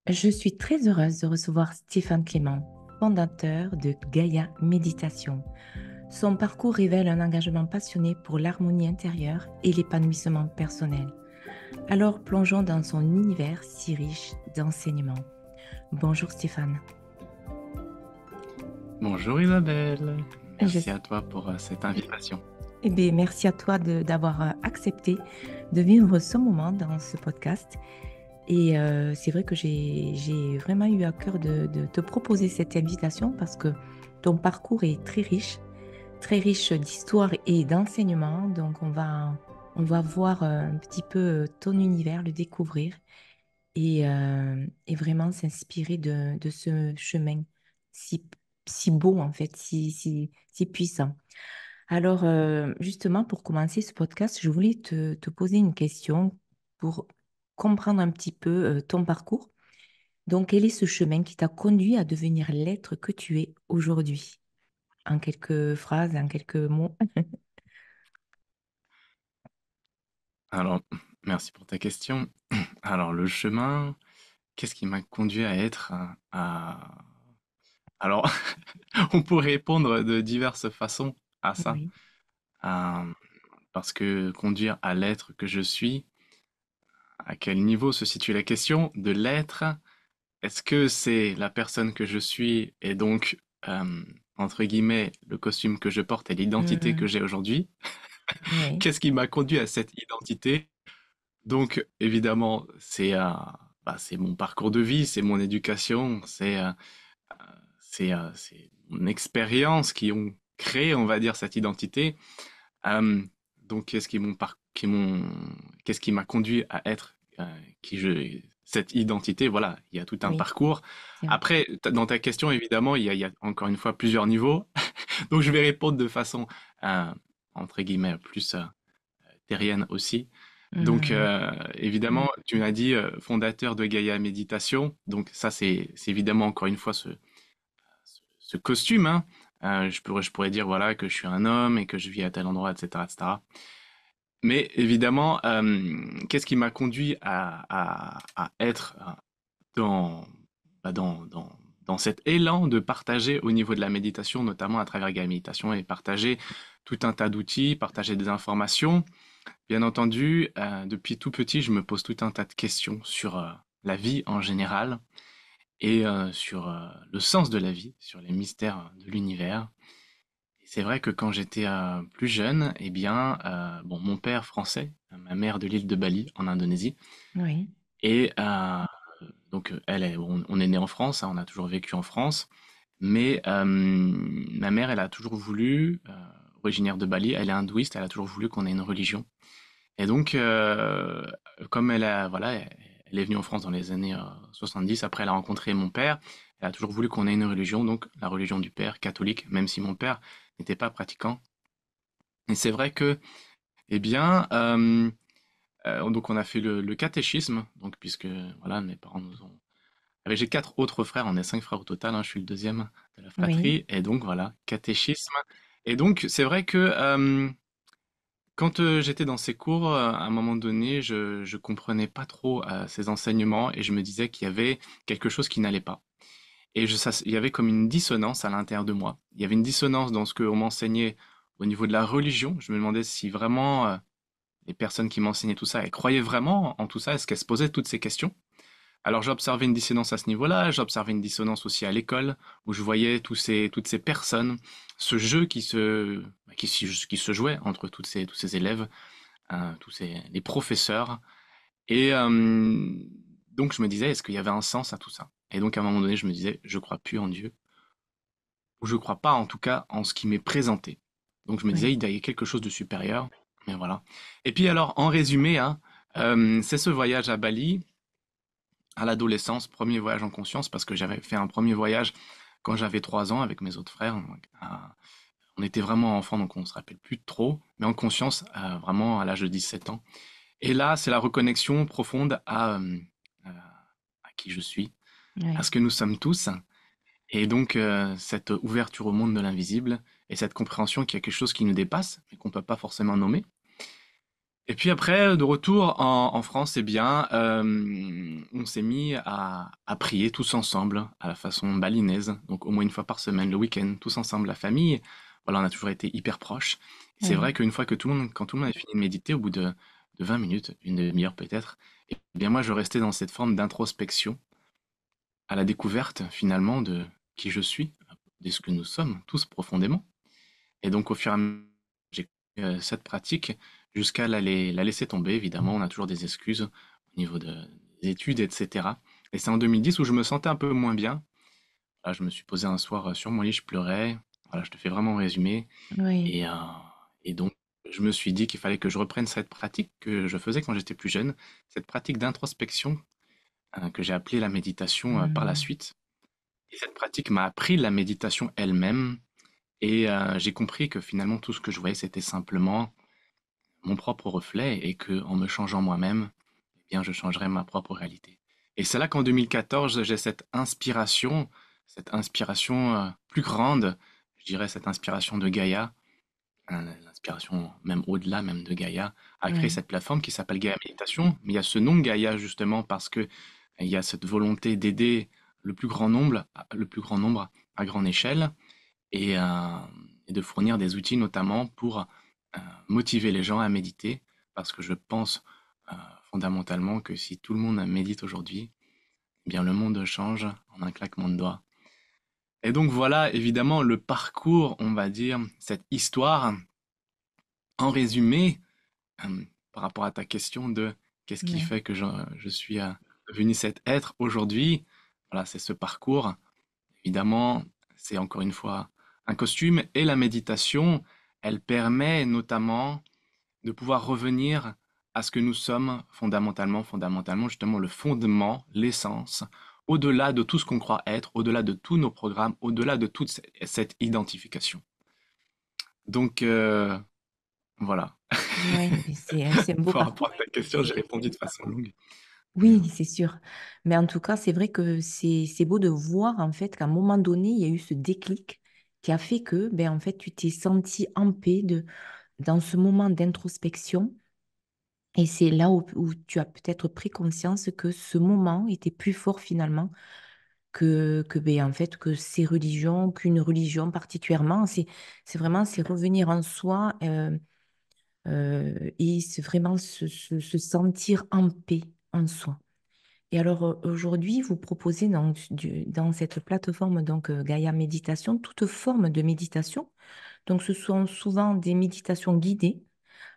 Je suis très heureuse de recevoir Stéphane Clément, fondateur de Gaïa Méditation. Son parcours révèle un engagement passionné pour l'harmonie intérieure et l'épanouissement personnel. Alors plongeons dans son univers si riche d'enseignements. Bonjour Stéphane. Bonjour Isabelle, merci Je- à toi pour cette invitation. Eh bien, merci à toi d'avoir accepté de vivre ce moment dans ce podcast. Et c'est vrai que j'ai vraiment eu à cœur de te proposer cette invitation parce que ton parcours est très riche d'histoire et d'enseignement. Donc, on va voir un petit peu ton univers, le découvrir et vraiment s'inspirer de ce chemin si, si beau, en fait, si puissant. Alors, justement, pour commencer ce podcast, je voulais te poser une question pour comprendre un petit peu ton parcours. Donc, quel est ce chemin qui t'a conduit à devenir l'être que tu es aujourd'hui? En quelques phrases, en quelques mots. Alors, merci pour ta question. Alors, le chemin, qu'est-ce qui m'a conduit à être Alors, on pourrait répondre de diverses façons à ça, Oui. euh, parce que conduire à l'être que je suis, à quel niveau se situe la question de l'être? Est-ce que c'est la personne que je suis et donc, entre guillemets, le costume que je porte et l'identité que Mhm. j'ai aujourd'hui? Oui. Qu'est-ce qui m'a conduit à cette identité? Donc, évidemment, c'est mon parcours de vie, c'est mon éducation, c'est mon expérience qui ont créé, on va dire, cette identité. Euh, donc, qu'est-ce qui m'a conduit à être cette identité? Voilà, il y a tout un Oui. parcours. C'est vrai. Après, dans ta question, évidemment, il y a encore une fois plusieurs niveaux. Donc, je vais répondre de façon, euh, entre guillemets, plus terrienne aussi. Donc, Mhm. évidemment, tu m'as dit fondateur de Gaïa Méditation. Donc, ça, c'est évidemment encore une fois ce costume, hein. Je pourrais dire voilà que je suis un homme et que je vis à tel endroit, etc., etc. Mais évidemment, qu'est-ce qui m'a conduit à être dans, bah, dans cet élan de partager au niveau de la méditation, notamment à travers Gaïa Méditation, et partager tout un tas d'outils, partager des informations. Bien entendu, depuis tout petit, je me pose tout un tas de questions sur la vie en général et sur le sens de la vie, sur les mystères de l'univers. Et c'est vrai que quand j'étais plus jeune, eh bien, bon, mon père français, ma mère de l'île de Bali en Indonésie, Oui. et donc on est né en France, hein, on a toujours vécu en France, mais ma mère, elle a toujours voulu, originaire de Bali, elle est hindouiste, elle a toujours voulu qu'on ait une religion. Et donc, comme voilà, elle est venue en France dans les années 70, après elle a rencontré mon père, elle a toujours voulu qu'on ait une religion, donc la religion du père, catholique, même si mon père n'était pas pratiquant. Et c'est vrai que, eh bien, donc on a fait le catéchisme, donc puisque voilà, mes parents nous ont. J'ai quatre autres frères, on est cinq frères au total, hein, je suis le deuxième de la Oui. fratrie, et donc voilà, catéchisme. Et donc c'est vrai que quand j'étais dans ces cours, à un moment donné, je comprenais pas trop ces enseignements et je me disais qu'il y avait quelque chose qui n'allait pas. Et il y avait comme une dissonance à l'intérieur de moi. Il y avait une dissonance dans ce qu'on m'enseignait au niveau de la religion. Je me demandais si vraiment les personnes qui m'enseignaient tout ça, elles croyaient vraiment en tout ça. Est-ce qu'elles se posaient toutes ces questions? Alors j'observais une dissonance à ce niveau-là, j'observais une dissonance aussi à l'école, où je voyais toutes ces personnes, ce jeu qui se jouait entre tous ces élèves, les professeurs. Et donc je me disais, est-ce qu'il y avait un sens à tout ça? Et donc à un moment donné, je me disais, je crois plus en Dieu, ou je crois pas en tout cas en ce qui m'est présenté. Donc je me disais, Oui. il y a quelque chose de supérieur, mais voilà. Et puis alors, en résumé, hein, c'est ce voyage à Bali, à l'adolescence, premier voyage en conscience, parce que j'avais fait un premier voyage quand j'avais 3 ans avec mes autres frères. Donc, on était vraiment enfants, donc on se rappelle plus trop, mais en conscience, vraiment à l'âge de 17 ans. Et là, c'est la reconnexion profonde à qui je suis, à Oui. ce que nous sommes tous, et donc cette ouverture au monde de l'invisible, et cette compréhension qu'il y a quelque chose qui nous dépasse, mais qu'on ne peut pas forcément nommer. Et puis après, de retour en France, eh bien, on s'est mis à prier tous ensemble, à la façon balinaise, donc au moins une fois par semaine, le week-end, tous ensemble, la famille. Voilà, on a toujours été hyper proches. Et c'est Oui, vrai qu'une fois que tout le monde, quand tout le monde avait fini de méditer, au bout de 20 minutes, une demi-heure peut-être, eh bien moi, je restais dans cette forme d'introspection, à la découverte finalement de qui je suis, de ce que nous sommes tous profondément. Et donc, au fur et à mesure, j'ai cette pratique jusqu'à la laisser tomber. Évidemment, on a toujours des excuses au niveau des études, etc. Et c'est en 2010 où je me sentais un peu moins bien. Là, je me suis posé un soir sur mon lit, je pleurais. Voilà, je te fais vraiment un résumé. oui, Et, euh, et donc, je me suis dit qu'il fallait que je reprenne cette pratique que je faisais quand j'étais plus jeune, cette pratique d'introspection que j'ai appelée la méditation par la hmm, suite. Et cette pratique m'a appris la méditation elle-même. Et j'ai compris que finalement, tout ce que je voyais, c'était simplement mon propre reflet et que en me changeant moi-même, eh bien, je changerai ma propre réalité. Et c'est là qu'en 2014, j'ai cette inspiration plus grande, je dirais cette inspiration de Gaïa, l'inspiration même au-delà même de Gaïa, à créer oui, cette plateforme qui s'appelle Gaïa Méditation. Mais il y a ce nom Gaïa justement parce que il y a cette volonté d'aider le plus grand nombre à grande échelle et, euh, et de fournir des outils notamment pour motiver les gens à méditer, parce que je pense euh, fondamentalement que si tout le monde médite aujourd'hui, eh bien le monde change en un claquement de doigts. Et donc voilà, évidemment, le parcours, on va dire, cette histoire, en résumé, par rapport à ta question de qu'est-ce qui oui, fait que je suis devenu cet être aujourd'hui, voilà, c'est ce parcours. Évidemment, c'est encore une fois un costume et la méditation, elle permet notamment de pouvoir revenir à ce que nous sommes fondamentalement, justement le fondement, l'essence, au-delà de tout ce qu'on croit être, au-delà de tous nos programmes, au-delà de toute cette identification. Donc voilà, oui, c'est un beau par rapport parcours. à ta question, j'ai répondu de façon longue. Mais, Oui, c'est sûr. Mais en tout cas, c'est vrai que c'est beau de voir en fait qu'à un moment donné, il y a eu ce déclic qui a fait que ben en fait tu t'es senti en paix dans ce moment d'introspection. Et c'est là où tu as peut-être pris conscience que ce moment était plus fort finalement que ben, en fait que ces religions, qu'une religion particulièrement. C'est vraiment c'est revenir en soi et c'est vraiment se sentir en paix en soi. Et alors aujourd'hui, vous proposez dans cette plateforme donc Gaïa Méditation toute forme de méditation. Donc ce sont souvent des méditations guidées.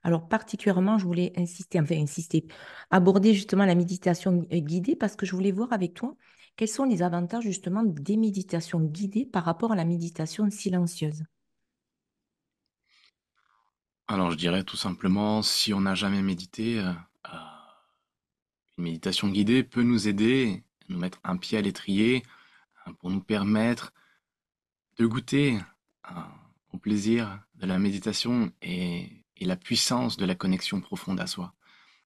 Alors particulièrement, je voulais aborder justement la méditation guidée parce que je voulais voir avec toi quels sont les avantages justement des méditations guidées par rapport à la méditation silencieuse. alors je dirais tout simplement, si on n'a jamais médité, une méditation guidée peut nous aider, nous mettre un pied à l'étrier pour nous permettre de goûter euh, au plaisir de la méditation et la puissance de la connexion profonde à soi.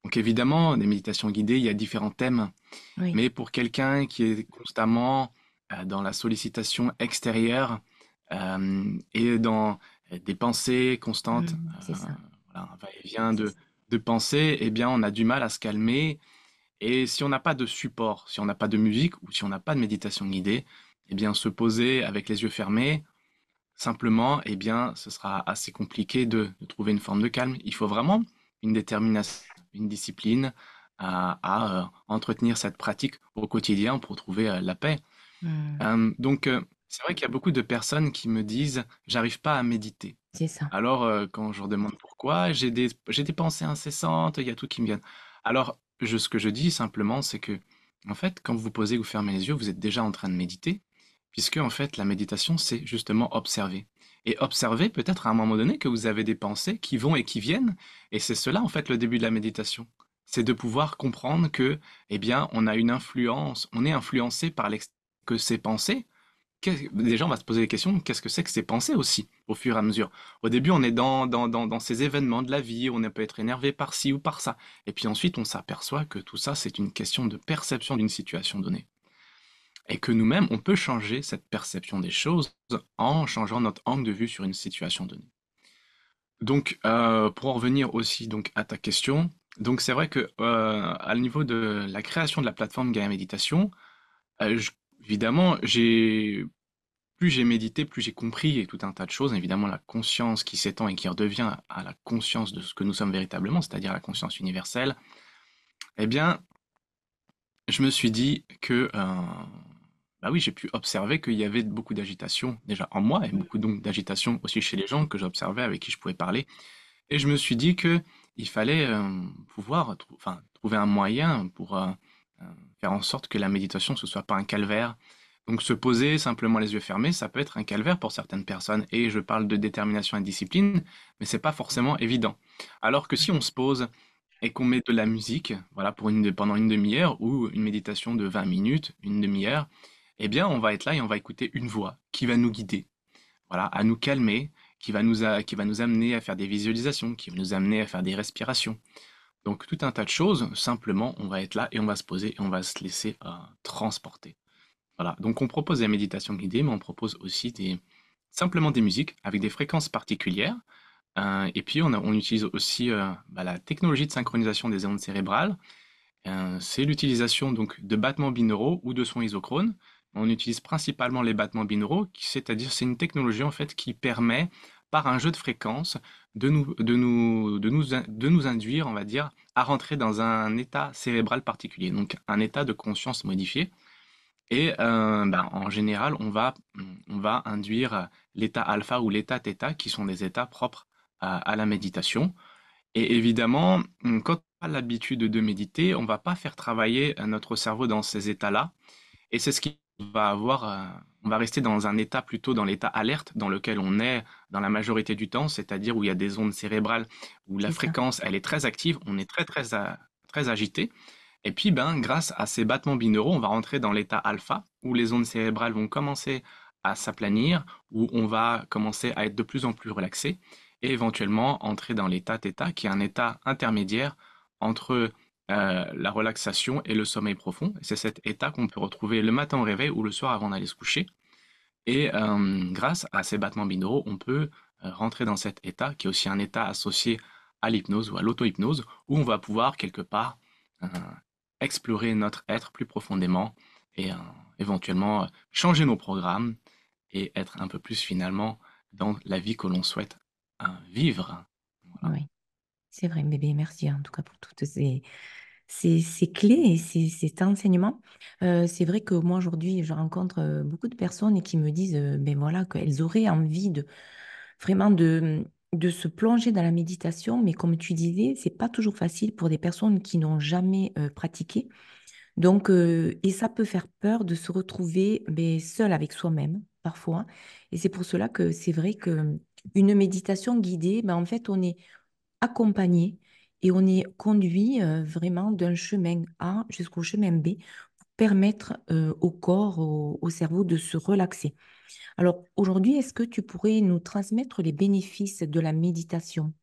Donc évidemment, des méditations guidées, il y a différents thèmes, Oui. mais pour quelqu'un qui est constamment dans la sollicitation extérieure et dans des pensées constantes, C'est ça. voilà, un va-et-vient de pensées, eh bien on a du mal à se calmer. Et si on n'a pas de support, si on n'a pas de musique ou si on n'a pas de méditation guidée, eh bien se poser avec les yeux fermés, simplement, eh bien, ce sera assez compliqué de trouver une forme de calme. Il faut vraiment une détermination, une discipline à entretenir cette pratique au quotidien pour trouver la paix. Hmm, C'est vrai qu'il y a beaucoup de personnes qui me disent, j'arrive pas à méditer. c'est ça. Alors, quand je leur demande pourquoi, j'ai des pensées incessantes, il y a tout qui me vient. Alors, ce que je dis simplement, c'est que, en fait, quand vous posez, vous fermez les yeux, vous êtes déjà en train de méditer, puisque, en fait, la méditation, c'est justement observer. Et observer peut-être à un moment donné que vous avez des pensées qui vont et qui viennent, et c'est cela, en fait, le début de la méditation. C'est de pouvoir comprendre que, eh bien, on a une influence, on est influencé par que ces pensées, déjà, on va se poser les questions, qu'est-ce que c'est que ces pensées aussi, au fur et à mesure. Au début, on est dans ces événements de la vie, on peut être énervé par ci ou par ça. Et puis ensuite, on s'aperçoit que tout ça, c'est une question de perception d'une situation donnée. Et que nous-mêmes, on peut changer cette perception des choses en changeant notre angle de vue sur une situation donnée. Donc, pour en revenir aussi donc à ta question, donc c'est vrai que à niveau de la création de la plateforme Gaia Méditation, je- évidemment, plus j'ai médité, plus j'ai compris et tout un tas de choses. Évidemment, la conscience qui s'étend et qui redevient à la conscience de ce que nous sommes véritablement, c'est-à-dire la conscience universelle. Eh bien, je me suis dit que, bah oui, j'ai pu observer qu'il y avait beaucoup d'agitation déjà en moi et beaucoup donc d'agitation aussi chez les gens que j'observais, avec qui je pouvais parler. Et je me suis dit que il fallait pouvoir trouver un moyen pour euh, faire en sorte que la méditation ce soit pas un calvaire. Donc se poser simplement les yeux fermés, ça peut être un calvaire pour certaines personnes. Et je parle de détermination et de discipline, mais c'est pas forcément évident. Alors que si on se pose et qu'on met de la musique, voilà, pendant une demi-heure ou une méditation de 20 minutes, une demi-heure, eh bien on va être là et on va écouter une voix qui va nous guider, voilà, à nous calmer, qui va nous amener à faire des visualisations, qui va nous amener à faire des respirations. Donc tout un tas de choses, simplement on va être là et on va se poser et on va se laisser transporter. Voilà, donc on propose des méditations guidées, mais on propose aussi simplement des musiques avec des fréquences particulières. Et puis on utilise aussi la technologie de synchronisation des ondes cérébrales. C'est l'utilisation donc de battements binauraux ou de sons isochrones. On utilise principalement les battements binauraux, c'est-à-dire c'est une technologie en fait qui permet, par un jeu de fréquences, de nous induire, on va dire, à rentrer dans un état cérébral particulier, donc un état de conscience modifié. Et en général, on va induire l'état alpha ou l'état theta, qui sont des états propres à la méditation. Et évidemment, quand on a l'habitude de méditer, on va pas faire travailler notre cerveau dans ces états-là. Et c'est ce qui va avoir, on va rester dans un état plutôt dans l'état alerte dans lequel on est dans la majorité du temps, c'est-à-dire où il y a des ondes cérébrales, où la C'est ça. fréquence, elle est très active, on est très agité. Et puis, ben, grâce à ces battements binauraux, on va rentrer dans l'état alpha, où les ondes cérébrales vont commencer à s'aplanir, où on va commencer à être de plus en plus relaxé, et éventuellement entrer dans l'état θ, qui est un état intermédiaire entre la relaxation et le sommeil profond. Et c'est cet état qu'on peut retrouver le matin au réveil ou le soir avant d'aller se coucher. Et grâce à ces battements binauraux, on peut rentrer dans cet état, qui est aussi un état associé à l'hypnose ou à l'auto-hypnose, où on va pouvoir quelque part euh, explorer notre être plus profondément et éventuellement changer nos programmes et être un peu plus finalement dans la vie que l'on souhaite vivre. Voilà. Oui, c'est vrai, bébé. Merci en tout cas pour toutes ces clés et cet enseignement. C'est vrai que moi, aujourd'hui, je rencontre beaucoup de personnes qui me disent ben voilà, qu'elles auraient envie vraiment de se plonger dans la méditation, mais comme tu disais, c'est pas toujours facile pour des personnes qui n'ont jamais pratiqué. Donc, et ça peut faire peur de se retrouver ben, seul avec soi-même, parfois. Et c'est pour cela que c'est vrai que une méditation guidée, ben, en fait, on est accompagné et on est conduit vraiment d'un chemin A jusqu'au chemin B pour permettre au corps, au cerveau de se relaxer. Alors aujourd'hui, est-ce que tu pourrais nous transmettre les bénéfices de la méditation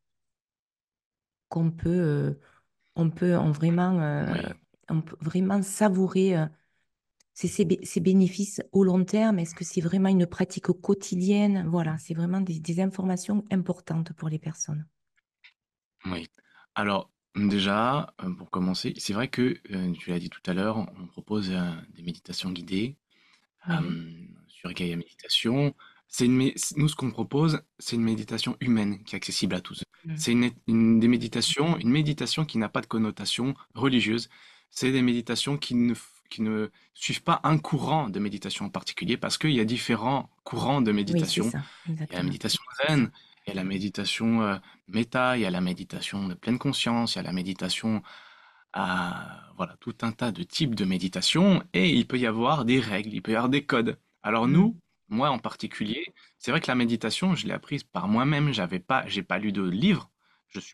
qu'on peut, Oui. on peut vraiment savourer ces bénéfices au long terme? Est-ce que c'est vraiment une pratique quotidienne? Voilà, c'est vraiment des informations importantes pour les personnes. Oui. Alors, déjà, pour commencer, c'est vrai que, tu l'as dit tout à l'heure, on propose, des méditations guidées, Oui. sur Gaia Méditation. Nous, ce qu'on propose, c'est une méditation humaine qui est accessible à tous. Mm. C'est une méditation qui n'a pas de connotation religieuse. C'est des méditations qui ne suivent pas un courant de méditation en particulier, parce qu'il y a différents courants de Oui, c'est méditation. ça, Il y a la exactement. méditation zen, il y a la méditation méta, il y a la méditation de pleine conscience, il y a la méditation à voilà, tout un tas de types de méditation, et il peut y avoir des règles, il peut y avoir des codes. Alors Mm. nous, moi en particulier, c'est vrai que la méditation, je l'ai apprise par moi-même, j'ai pas lu de livre,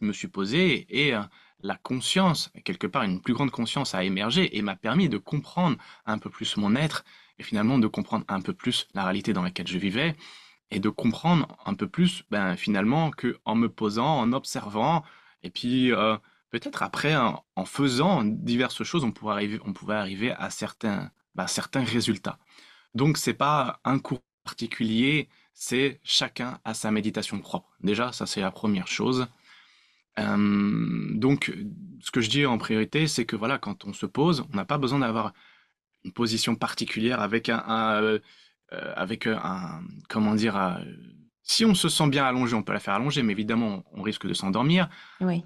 me suis posé et la conscience, quelque part une plus grande conscience a émergé et m'a permis de comprendre un peu plus mon être et finalement de comprendre un peu plus la réalité dans laquelle je vivais et de comprendre un peu plus, ben, finalement, que en me posant, en observant, et puis peut-être après, en faisant diverses choses, on pouvait arriver à certains résultats. Donc, c'est pas un cours particulier, c'est chacun a sa méditation propre. Déjà, ça c'est la première chose. Donc, ce que je dis en priorité, c'est que voilà, quand on se pose, on n'a pas besoin d'avoir une position particulière avec comment dire, si on se sent bien allongé, on peut la faire allonger, mais évidemment, on risque de s'endormir. Oui,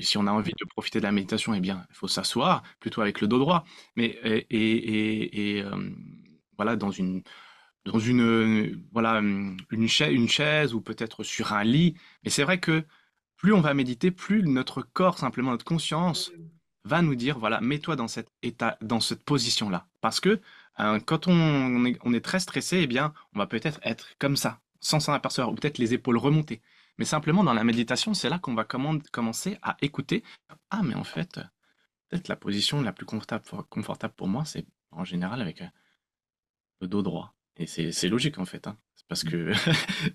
Si on a envie de profiter de la méditation, eh bien, il faut s'asseoir, plutôt avec le dos droit. Mais, voilà, voilà, une chaise ou peut-être sur un lit. Mais c'est vrai que plus on va méditer, plus notre corps, simplement notre conscience, va nous dire, voilà, mets-toi dans cet état, dans cette position-là. Parce que quand on est très stressé, eh bien, on va peut-être être comme ça, sans s'en apercevoir, ou peut-être les épaules remontées. Mais simplement, dans la méditation, c'est là qu'on va commencer à écouter. Ah, mais en fait, peut-être la position la plus confortable pour moi, c'est en général avec le dos droit. Et c'est logique, en fait, hein. C'est parce que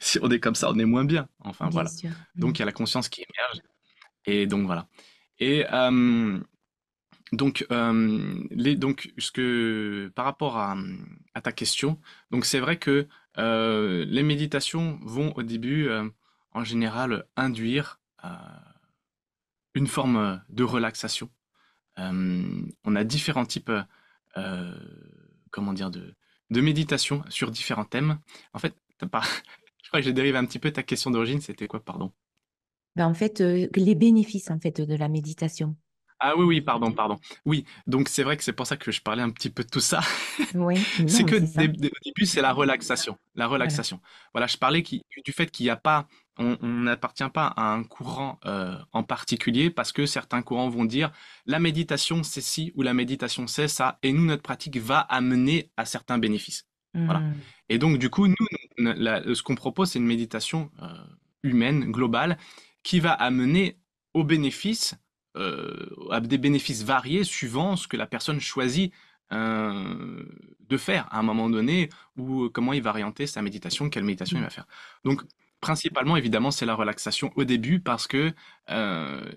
si on est comme ça, on est moins bien. Enfin, bien voilà. sûr. Donc, il y a la conscience qui émerge. Et donc, voilà. Et donc, par rapport à ta question, donc c'est vrai que les méditations vont au début, en général, induire une forme de relaxation. On a différents types, euh, comment dire, de méditation sur différents thèmes. En fait, t'as pas, je crois que j'ai dérivé un petit peu ta question d'origine. C'était quoi, pardon? Ben, en fait, les bénéfices en fait de la méditation. Ah oui, oui, pardon, pardon. Oui, donc c'est vrai que c'est pour ça que je parlais un petit peu de tout ça. Oui, C'est non, que c'est ça. au début, c'est la relaxation. La Voilà. relaxation. Voilà, je parlais du fait qu'il n'y a pas, on n'appartient pas à un courant en particulier parce que certains courants vont dire la méditation c'est ci ou la méditation c'est ça et nous, notre pratique va amener à certains bénéfices. Voilà. Hmm. Et donc, du coup, nous, ce qu'on propose, c'est une méditation humaine, globale, qui va amener aux bénéfices, à des bénéfices variés suivant ce que la personne choisit de faire à un moment donné ou comment il va orienter sa méditation, quelle méditation il va faire. Donc, principalement, évidemment, c'est la relaxation au début parce que,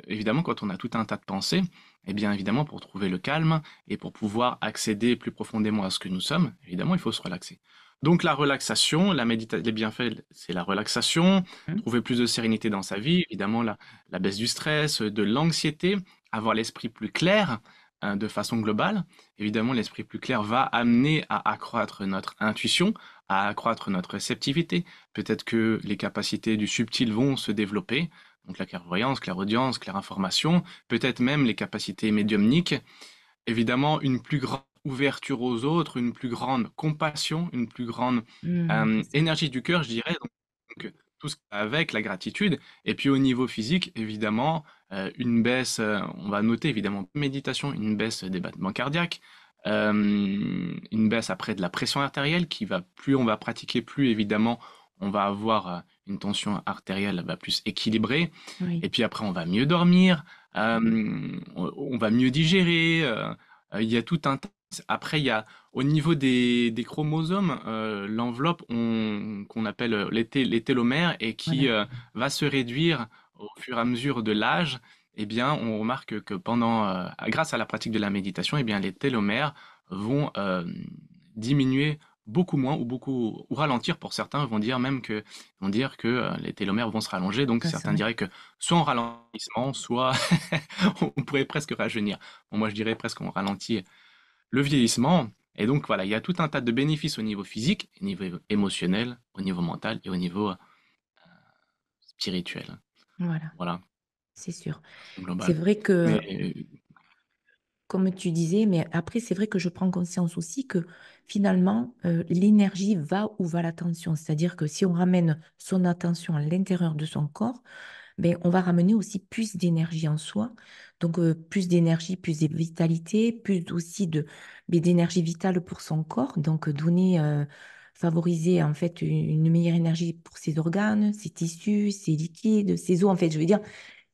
évidemment, quand on a tout un tas de pensées, eh bien, évidemment, pour trouver le calme et pour pouvoir accéder plus profondément à ce que nous sommes, évidemment, il faut se relaxer. Donc, la relaxation, les bienfaits, c'est la relaxation, Hmm. trouver plus de sérénité dans sa vie, évidemment, la baisse du stress, de l'anxiété, avoir l'esprit plus clair, de façon globale. Évidemment, l'esprit plus clair va amener à accroître notre intuition, à accroître notre réceptivité. Peut-être que les capacités du subtil vont se développer, donc la clairvoyance, clairaudience, clairinformation, peut-être même les capacités médiumniques. Évidemment, une plus grande ouverture aux autres, une plus grande compassion, une plus grande Hmm, c'est ça. énergie du cœur, je dirais. Donc, tout ce qui va avec la gratitude. Et puis au niveau physique, évidemment, une baisse, on va noter évidemment méditation, une baisse des battements cardiaques, une baisse après de la pression artérielle qui va, plus on va pratiquer, plus évidemment on va avoir une tension artérielle plus équilibrée. Oui. Et puis après, on va mieux dormir, on va mieux digérer. Il y a tout un tas. Après, il y a au niveau des chromosomes, l'enveloppe qu'on appelle les télomères et qui Voilà. va se réduire au fur et à mesure de l'âge. Eh bien, on remarque que grâce à la pratique de la méditation, eh bien, les télomères vont diminuer beaucoup moins ou ralentir pour certains vont dire que les télomères vont se rallonger. Donc Ah, c'est certains vrai. diraient que soit en ralentissement, soit on pourrait presque rajeunir. Bon, moi je dirais presque qu'on ralentit le vieillissement. Et donc voilà, il y a tout un tas de bénéfices au niveau physique, au niveau émotionnel, au niveau mental et au niveau spirituel. Voilà, Voilà, c'est sûr. de façon C'est globale. vrai Mais que comme tu disais, mais après, c'est vrai que je prends conscience aussi que finalement, l'énergie va où va l'attention. C'est-à-dire que si on ramène son attention à l'intérieur de son corps, ben, on va ramener aussi plus d'énergie en soi. Donc, plus d'énergie, plus de vitalité, plus aussi d'énergie vitale pour son corps. Donc, favoriser en fait une meilleure énergie pour ses organes, ses tissus, ses liquides, ses os. En fait, je veux dire,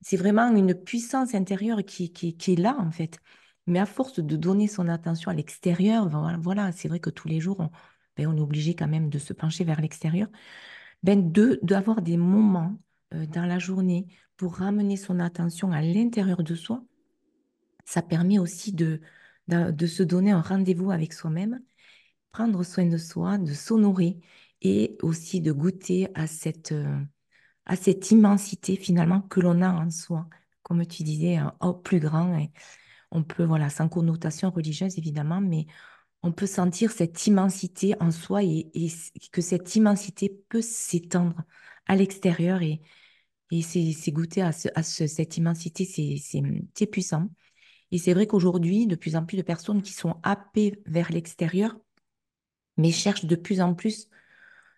c'est vraiment une puissance intérieure qui est là, en fait. Mais à force de donner son attention à l'extérieur, ben voilà, c'est vrai que tous les jours, on est obligé quand même de se pencher vers l'extérieur. D'avoir des moments dans la journée pour ramener son attention à l'intérieur de soi, ça permet aussi de se donner un rendez-vous avec soi-même, prendre soin de soi, de s'honorer et aussi de goûter à cette immensité finalement que l'on a en soi. Comme tu disais, au plus grand, et on peut, voilà, sans connotation religieuse évidemment, mais on peut sentir cette immensité en soi que cette immensité peut s'étendre à l'extérieur et c'est goûter cette immensité, c'est puissant. Et c'est vrai qu'aujourd'hui, de plus en plus de personnes qui sont happées vers l'extérieur, mais cherchent de plus en plus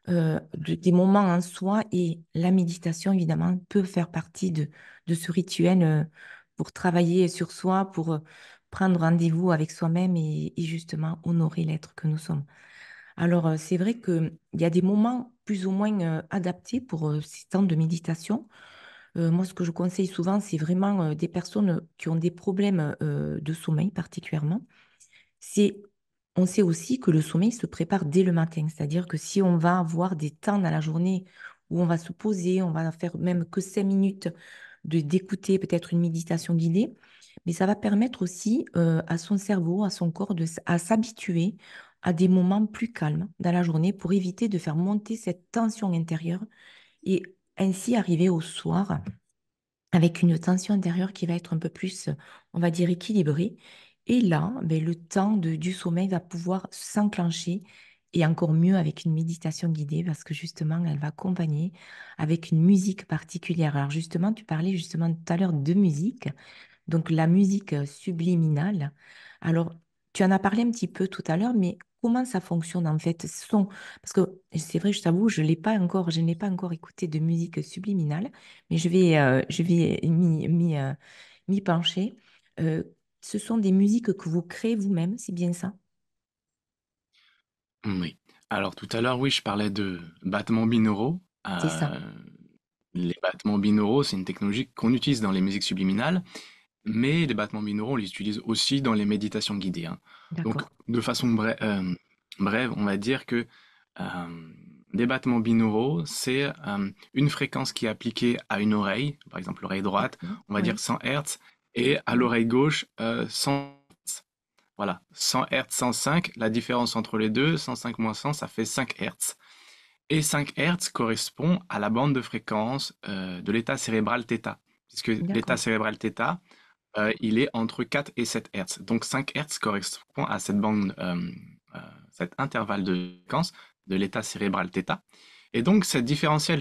des moments en soi et la méditation, évidemment, peut faire partie de ce rituel pour travailler sur soi, pour prendre rendez-vous avec soi-même et justement honorer l'être que nous sommes. Alors, c'est vrai qu'il y a des moments plus ou moins adaptés pour ces temps de méditation. Moi, ce que je conseille souvent, c'est vraiment des personnes qui ont des problèmes de sommeil particulièrement. C'est, on sait aussi que le sommeil se prépare dès le matin, c'est-à-dire que si on va avoir des temps dans la journée où on va se poser, on va faire même que 5 minutes d'écouter peut-être une méditation guidée, mais ça va permettre aussi à son cerveau, à son corps à s'habituer à des moments plus calmes dans la journée pour éviter de faire monter cette tension intérieure et ainsi arriver au soir avec une tension intérieure qui va être un peu plus, on va dire, équilibrée. Et là, ben, le temps du sommeil va pouvoir s'enclencher et encore mieux avec une méditation guidée parce que justement, elle va accompagner avec une musique particulière. Alors justement, tu parlais justement tout à l'heure de musique. Donc la musique subliminale. Alors, tu en as parlé un petit peu tout à l'heure, mais comment ça fonctionne en fait? Parce que c'est vrai, je t'avoue, je n'ai pas encore écouté de musique subliminale, mais je vais m'y pencher. Euh, Ce sont des musiques que vous créez vous-même, c'est bien ça? Oui. Alors tout à l'heure, oui, je parlais de battements binauraux. C'est ça. Les battements binauraux, c'est une technologie qu'on utilise dans les musiques subliminales, mais les battements binauraux, on les utilise aussi dans les méditations guidées, hein. Donc, D'accord. de façon brève, on va dire que des battements binauraux, c'est une fréquence qui est appliquée à une oreille, par exemple l'oreille droite, D'accord. on va dire Oui. 100 Hertz, et à Oui. l'oreille gauche, 100 Hertz. Voilà, 100 Hertz, 105, la différence entre les deux, 105 moins 100, ça fait 5 Hertz. Et 5 Hertz correspond à la bande de fréquence de l'état cérébral θ, puisque l'état D'accord. cérébral θ, il est entre 4 et 7 Hertz. Donc 5 Hertz correspond à cette bande, euh, cet intervalle de fréquence de l'état cérébral θ. Et donc cette différence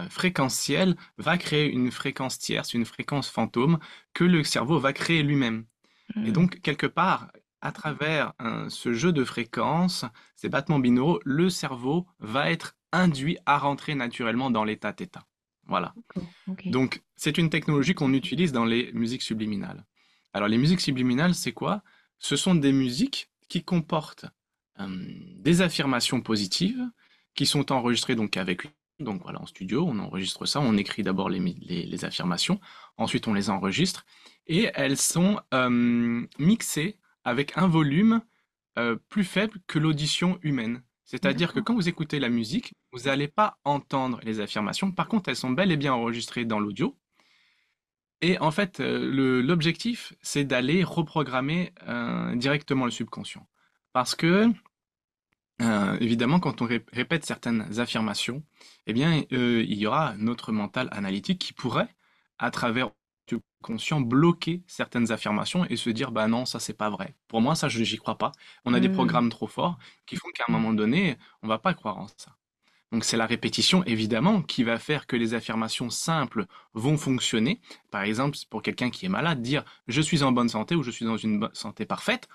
fréquentielle va créer une fréquence tierce, une fréquence fantôme que le cerveau va créer lui-même. Et Hmm. donc, quelque part, à travers ce jeu de fréquences, ces battements binauraux, le cerveau va être induit à rentrer naturellement dans l'état θ. Voilà. D'accord. OK. Donc, c'est une technologie qu'on utilise dans les musiques subliminales. Alors, les musiques subliminales, c'est quoi? Ce sont des musiques qui comportent des affirmations positives qui sont enregistrées donc avec donc voilà, en studio, on enregistre ça, on écrit d'abord les affirmations, ensuite on les enregistre, et elles sont mixées avec un volume plus faible que l'audition humaine. C'est-à-dire que D'accord. quand vous écoutez la musique, vous n'allez pas entendre les affirmations. Par contre, elles sont bel et bien enregistrées dans l'audio. Et en fait, l'objectif, c'est d'aller reprogrammer directement le subconscient. Parce que, évidemment, quand on répète certaines affirmations, eh bien, il y aura notre mental analytique qui pourrait, à travers le subconscient, bloquer certaines affirmations et se dire, bah non, ça c'est pas vrai. Pour moi, ça, j'y crois pas. On a des Hmm. programmes trop forts qui font qu'à un Hmm. moment donné, on va pas croire en ça. Donc c'est la répétition, évidemment, qui va faire que les affirmations simples vont fonctionner. Par exemple, pour quelqu'un qui est malade, dire je suis en bonne santé ou je suis dans une santé parfaite,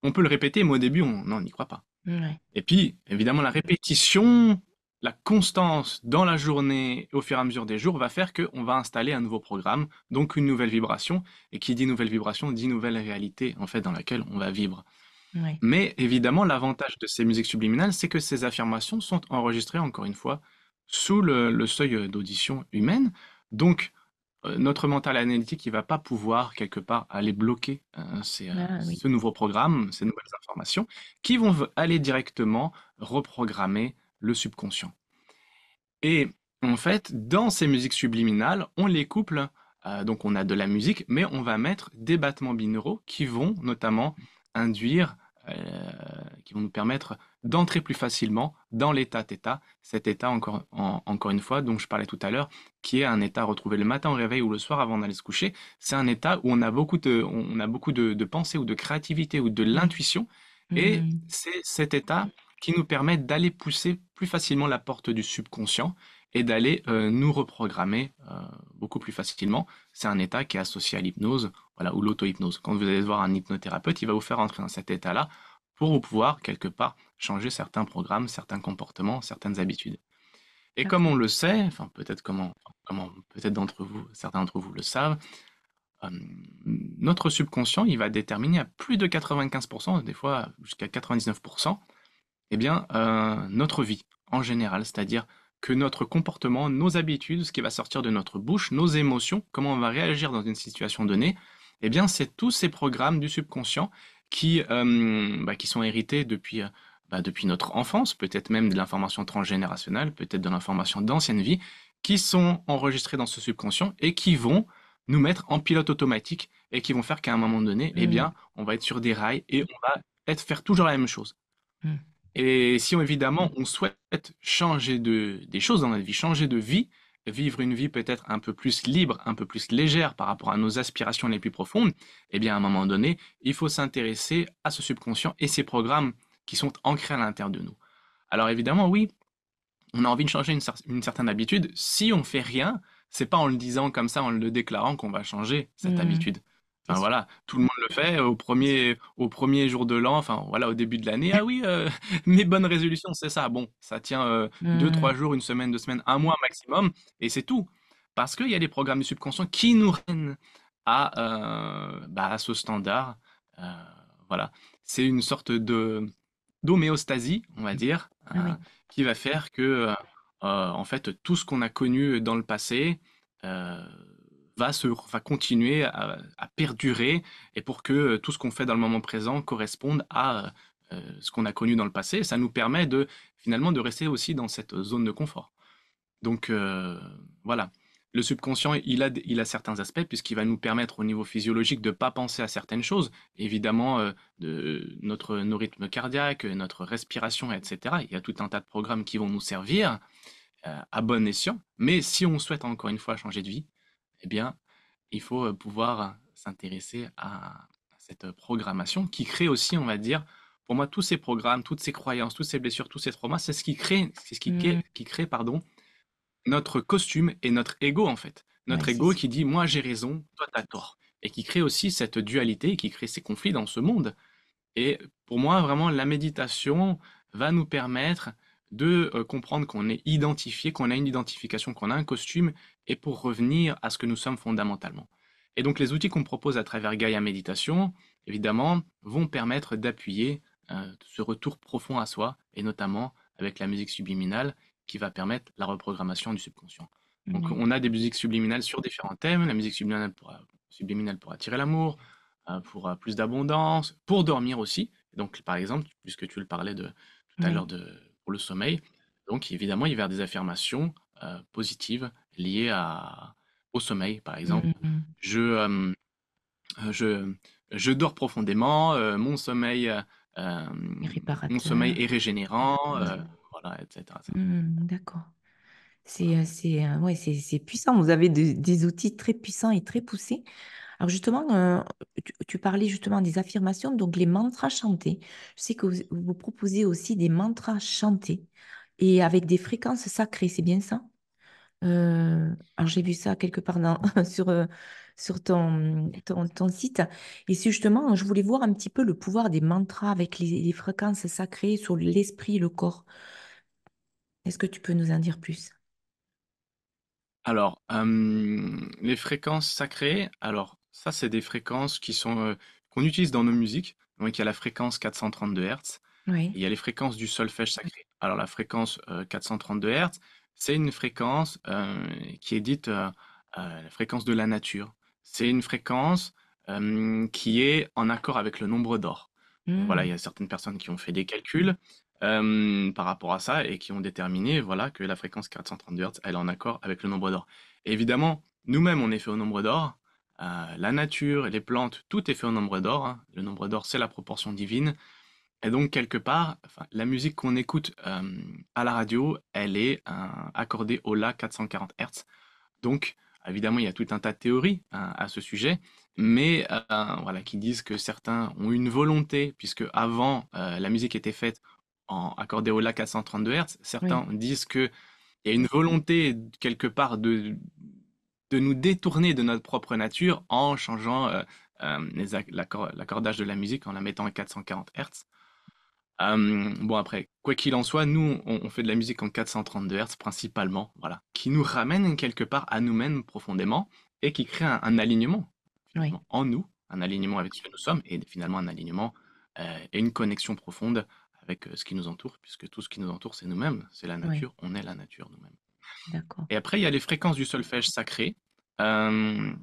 on peut le répéter, mais au début, on n'y croit pas. Ouais. Et puis, évidemment, la répétition, la constance dans la journée, au fur et à mesure des jours, va faire qu'on va installer un nouveau programme, donc une nouvelle vibration. Et qui dit nouvelle vibration, dit nouvelle réalité, en fait, dans laquelle on va vivre. Ouais. Mais évidemment, l'avantage de ces musiques subliminales, c'est que ces affirmations sont enregistrées, encore une fois, sous le seuil d'audition humaine. Donc, notre mental analytique, il va pas pouvoir, quelque part, aller bloquer Ah oui. ce nouveau programme, ces nouvelles informations, qui vont aller directement reprogrammer le subconscient. Et en fait, dans ces musiques subliminales, on les couple, donc on a de la musique, mais on va mettre des battements binauraux qui vont notamment induire, qui vont nous permettre d'entrer plus facilement dans l'état θ, cet état encore une fois dont je parlais tout à l'heure, qui est un état retrouvé le matin au réveil ou le soir avant d'aller se coucher. C'est un état où on a beaucoup de pensées ou de créativité ou de Oui. l'intuition, et Mhm. c'est cet état qui nous permet d'aller pousser plus facilement la porte du subconscient et d'aller nous reprogrammer beaucoup plus facilement. C'est un état qui est associé à l'hypnose, voilà, ou l'auto-hypnose. Quand vous allez voir un hypnothérapeute, il va vous faire entrer dans cet état-là pour vous pouvoir, quelque part, changer certains programmes, certains comportements, certaines habitudes. Et comme on D'accord. le sait, enfin peut-être peut-être certains d'entre vous le savent, euh, notre subconscient, il va déterminer à plus de 95%, des fois jusqu'à 99%, eh bien, notre vie en général, c'est-à-dire que notre comportement, nos habitudes, ce qui va sortir de notre bouche, nos émotions, comment on va réagir dans une situation donnée, eh bien, c'est tous ces programmes du subconscient qui sont hérités depuis notre enfance, peut-être même de l'information transgénérationnelle, peut-être de l'information d'ancienne vie, qui sont enregistrés dans ce subconscient et qui vont nous mettre en pilote automatique et qui vont faire qu'à un moment donné, eh Mhm. bien, on va être sur des rails et on va faire toujours la même chose. Mhm. Et si évidemment on souhaite changer des choses dans notre vie, changer de vie, vivre une vie peut-être un peu plus libre, un peu plus légère par rapport à nos aspirations les plus profondes, eh bien à un moment donné, il faut s'intéresser à ce subconscient et ces programmes qui sont ancrés à l'intérieur de nous. Alors évidemment, oui, on a envie de changer une certaine habitude. Si on fait rien, c'est pas en le disant comme ça, en le déclarant qu'on va changer cette Mhm. habitude. C'est Enfin sûr. voilà, tout le monde le fait au premier jour de l'an, enfin voilà, au début de l'année. Ah oui, mes bonnes résolutions, c'est ça. Bon, ça tient deux, Mhm. trois jours, une semaine, 2 semaines, un mois maximum, et c'est tout. Parce qu'il y a des programmes du subconscient qui nous ramènent à ce standard. Euh, voilà, c'est une sorte de d'homéostasie, on va dire, Ah oui. qui va faire que, en fait, tout ce qu'on a connu dans le passé euh, va continuer à perdurer, et pour que tout ce qu'on fait dans le moment présent corresponde à ce qu'on a connu dans le passé, ça nous permet finalement de rester aussi dans cette zone de confort. Donc voilà, le subconscient, il a certains aspects puisqu'il va nous permettre au niveau physiologique de ne pas penser à certaines choses, évidemment nos rythmes cardiaques, notre respiration, etc. Il y a tout un tas de programmes qui vont nous servir à bon escient, mais si on souhaite encore une fois changer de vie, eh bien, il faut pouvoir s'intéresser à cette programmation qui crée aussi, on va dire, pour moi, tous ces programmes, toutes ces croyances, toutes ces blessures, tous ces traumas, c'est ce Mhm. qui crée, pardon, notre costume et notre ego en fait. Oui, Notre c'est ego sûr. qui dit moi j'ai raison, toi t'as tort. Et qui crée aussi cette dualité, qui crée ces conflits dans ce monde. Et pour moi, vraiment, la méditation va nous permettre de comprendre qu'on est identifié, qu'on a une identification, qu'on a un costume, et pour revenir à ce que nous sommes fondamentalement. Et donc les outils qu'on propose à travers Gaia Méditation, évidemment, vont permettre d'appuyer ce retour profond à soi, et notamment avec la musique subliminale qui va permettre la reprogrammation du subconscient. Donc Oui. on a des musiques subliminales sur différents thèmes, la musique subliminale pour attirer l'amour, pour plus d'abondance, pour dormir aussi. Donc, par exemple, puisque tu le parlais tout à l'heure Oui. pour le sommeil, donc évidemment, il va y avoir des affirmations positives liées au sommeil. Par exemple, Mhm. je, euh, je, je dors profondément, euh, mon sommeil Réparateur. est régénérant, Mhm. voilà, etc. Mhm. D'accord. Ouais, c'est puissant. Vous avez des outils très puissants et très poussés. Alors justement, tu parlais justement des affirmations, donc les mantras chantés. Je sais que vous proposez aussi des mantras chantés et avec des fréquences sacrées, c'est bien ça? Alors j'ai vu ça quelque part sur ton site. Et c'est justement, je voulais voir un petit peu le pouvoir des mantras avec les fréquences sacrées sur l'esprit et le corps. Est-ce que tu peux nous en dire plus? Alors, les fréquences sacrées, alors ça, c'est des fréquences qu'on utilise dans nos musiques. Donc, il y a la fréquence 432 Hz et Oui. il y a les fréquences du solfège sacré. Alors, la fréquence 432 Hz, c'est une fréquence qui est dite la fréquence de la nature. C'est une fréquence qui est en accord avec le nombre d'or. Voilà, il y Hmm. a certaines personnes qui ont fait des calculs par rapport à ça et qui ont déterminé voilà, que la fréquence 432 Hz, elle est en accord avec le nombre d'or. Et évidemment, nous-mêmes, on est fait au nombre d'or. La nature, les plantes, tout est fait au nombre d'or, hein. Le nombre d'or, c'est la proportion divine. Et donc, quelque part, enfin, la musique qu'on écoute à la radio, elle est accordée au La 440 Hz. Donc, évidemment, il y a tout un tas de théories à ce sujet, mais voilà, qui disent que certains ont une volonté, puisque avant, la musique était faite accordée au La 432 Hz. Oui, Certains disent qu'il y a une volonté, quelque part, de nous détourner de notre propre nature en changeant l'accordage de la musique, en la mettant à 440 Hz. Bon après, quoi qu'il en soit, nous on fait de la musique en 432 Hz principalement, voilà, qui nous ramène quelque part à nous-mêmes profondément et qui crée un alignement oui, finalement en nous, un alignement avec ce que nous sommes et finalement un alignement et une connexion profonde avec ce qui nous entoure, puisque tout ce qui nous entoure c'est nous-mêmes, c'est la oui, nature, on est la nature nous-mêmes. d'accord. Et après il y a les fréquences du solfège sacré. Euh,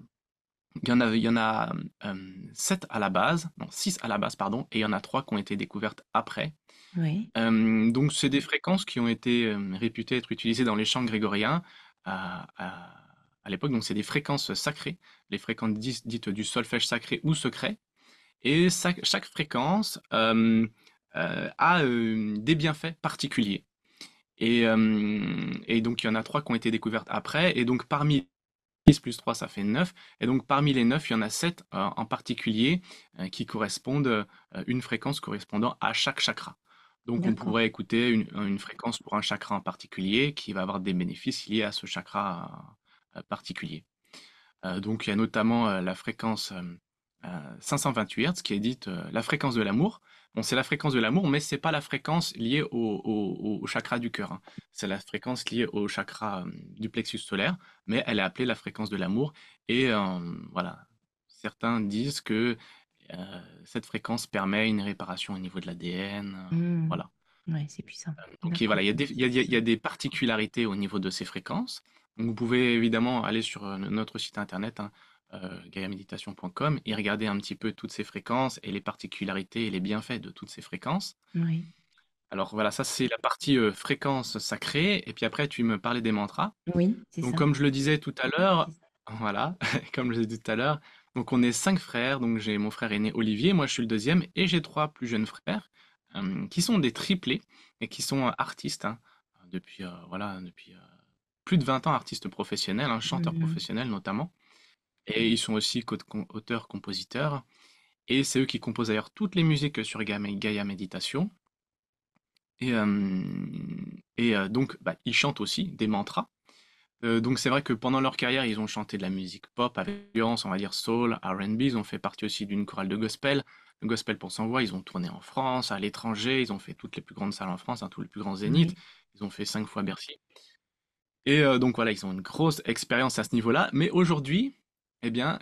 il y en a 7 à la base, non 6 à la base pardon, et il y en a 3 qui ont été découvertes après. Oui, Donc c'est des fréquences qui ont été, réputées être utilisées dans les chants grégoriens à l'époque, donc c'est des fréquences sacrées, les fréquences dites du solfège sacré ou secret et chaque fréquence, a, des bienfaits particuliers et donc il y en a 3 qui ont été découvertes après et donc parmi 10 plus 3 ça fait 9 et donc parmi les 9 il y en a 7 en particulier, qui correspondent, une fréquence correspondant à chaque chakra. Donc on d'accord, pourrait écouter une fréquence pour un chakra en particulier qui va avoir des bénéfices liés à ce chakra, particulier. Donc il y a notamment, la fréquence, 528 Hz qui est dite, la fréquence de l'amour. Bon, c'est la fréquence de l'amour, mais c'est pas la fréquence liée au chakra du cœur, hein. C'est la fréquence liée au chakra, du plexus solaire, mais elle est appelée la fréquence de l'amour et voilà. Certains disent que, heu, cette fréquence permet une réparation au niveau de l'ADN, hmm, voilà. ouais, c'est puissant, Donc et voilà, d'accord. il y a des particularités au niveau de ces fréquences. Donc vous pouvez évidemment aller sur notre site internet, hein, gaiaméditation.com et regarder un petit peu toutes ces fréquences et les particularités et les bienfaits de toutes ces fréquences. Oui, Alors voilà, ça c'est la partie fréquence sacrée. Et puis après, tu me parlais des mantras. oui, c'est Donc ça, comme je le disais tout à c'est l'heure, ça. voilà, comme je l'ai dit tout à l'heure, donc on est 5 frères. Donc j'ai mon frère aîné Olivier, moi je suis le deuxième, et j'ai 3 plus jeunes frères qui sont des triplés et qui sont artistes, hein, depuis voilà depuis plus de 20 ans, artistes professionnels, hein, chanteurs Hmm, professionnels notamment, et ils sont aussi auteurs, compositeurs, et c'est eux qui composent d'ailleurs toutes les musiques sur Gaia Méditation. Et donc bah, ils chantent aussi des mantras. Donc c'est vrai que pendant leur carrière, ils ont chanté de la musique pop avec influence, on va dire soul, R&B. Ils ont fait partie aussi d'une chorale de gospel, le Gospel pour 100 voix. Ils ont tourné en France, à l'étranger. Ils ont fait toutes les plus grandes salles en France, hein, tous les plus grands zéniths. oui, Ils ont fait 5 fois Bercy. Et donc voilà, ils ont une grosse expérience à ce niveau-là. Mais aujourd'hui, eh bien,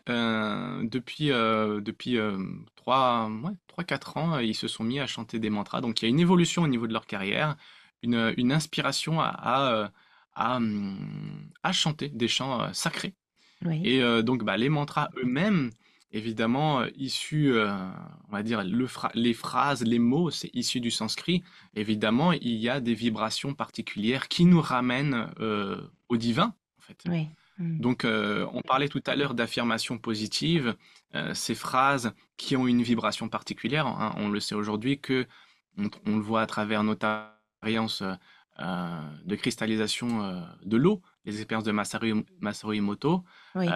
depuis 3-4 ans, ils se sont mis à chanter des mantras. Donc il y a une évolution au niveau de leur carrière, une inspiration à chanter des chants sacrés. oui, Et donc bah, les mantras eux-mêmes, évidemment, issus, on va dire, les phrases, les mots, c'est issu du sanskrit. Évidemment, il y a des vibrations particulières qui nous ramènent au divin, en fait. oui, hmm, Donc, on parlait tout à l'heure d'affirmations positives, ces phrases qui ont une vibration particulière, hein. On le sait aujourd'hui que on le voit à travers nos expériences de cristallisation de l'eau, les expériences de Masaru Emoto, oui,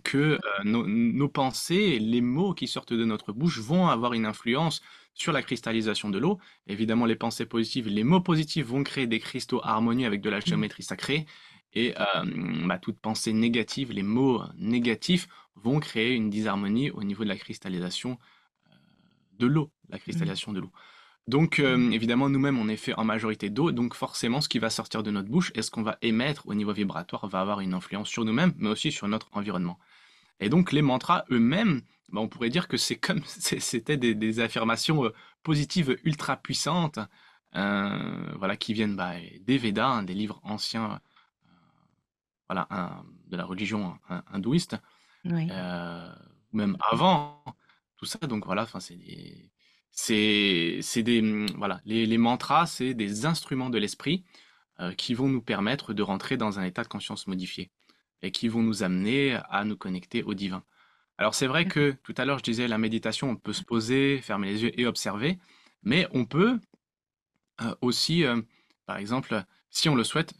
que nos pensées, les mots qui sortent de notre bouche vont avoir une influence sur la cristallisation de l'eau. Évidemment, les pensées positives, les mots positifs vont créer des cristaux harmonieux avec de la hmm, géométrie sacrée. Et bah, toute pensée négative, les mots négatifs vont créer une disharmonie au niveau de la cristallisation de l'eau, la hmm, cristallisation de l'eau. Donc, hmm, évidemment, nous-mêmes, on est fait en majorité d'eau, donc forcément, ce qui va sortir de notre bouche et ce qu'on va émettre au niveau vibratoire va avoir une influence sur nous-mêmes, mais aussi sur notre environnement. Et donc, les mantras eux-mêmes, bah, on pourrait dire que c'est comme c'était des affirmations positives ultra puissantes, voilà, qui viennent bah, des Védas, hein, des livres anciens, voilà, de la religion hindouiste, oui, euh, même avant tout ça. Donc voilà, enfin c'est des voilà, les mantras, c'est des instruments de l'esprit qui vont nous permettre de rentrer dans un état de conscience modifié et qui vont nous amener à nous connecter au divin. Alors c'est vrai d'accord, que tout à l'heure je disais la méditation, on peut se poser, fermer les yeux et observer, Mais on peut aussi, par exemple, si on le souhaite,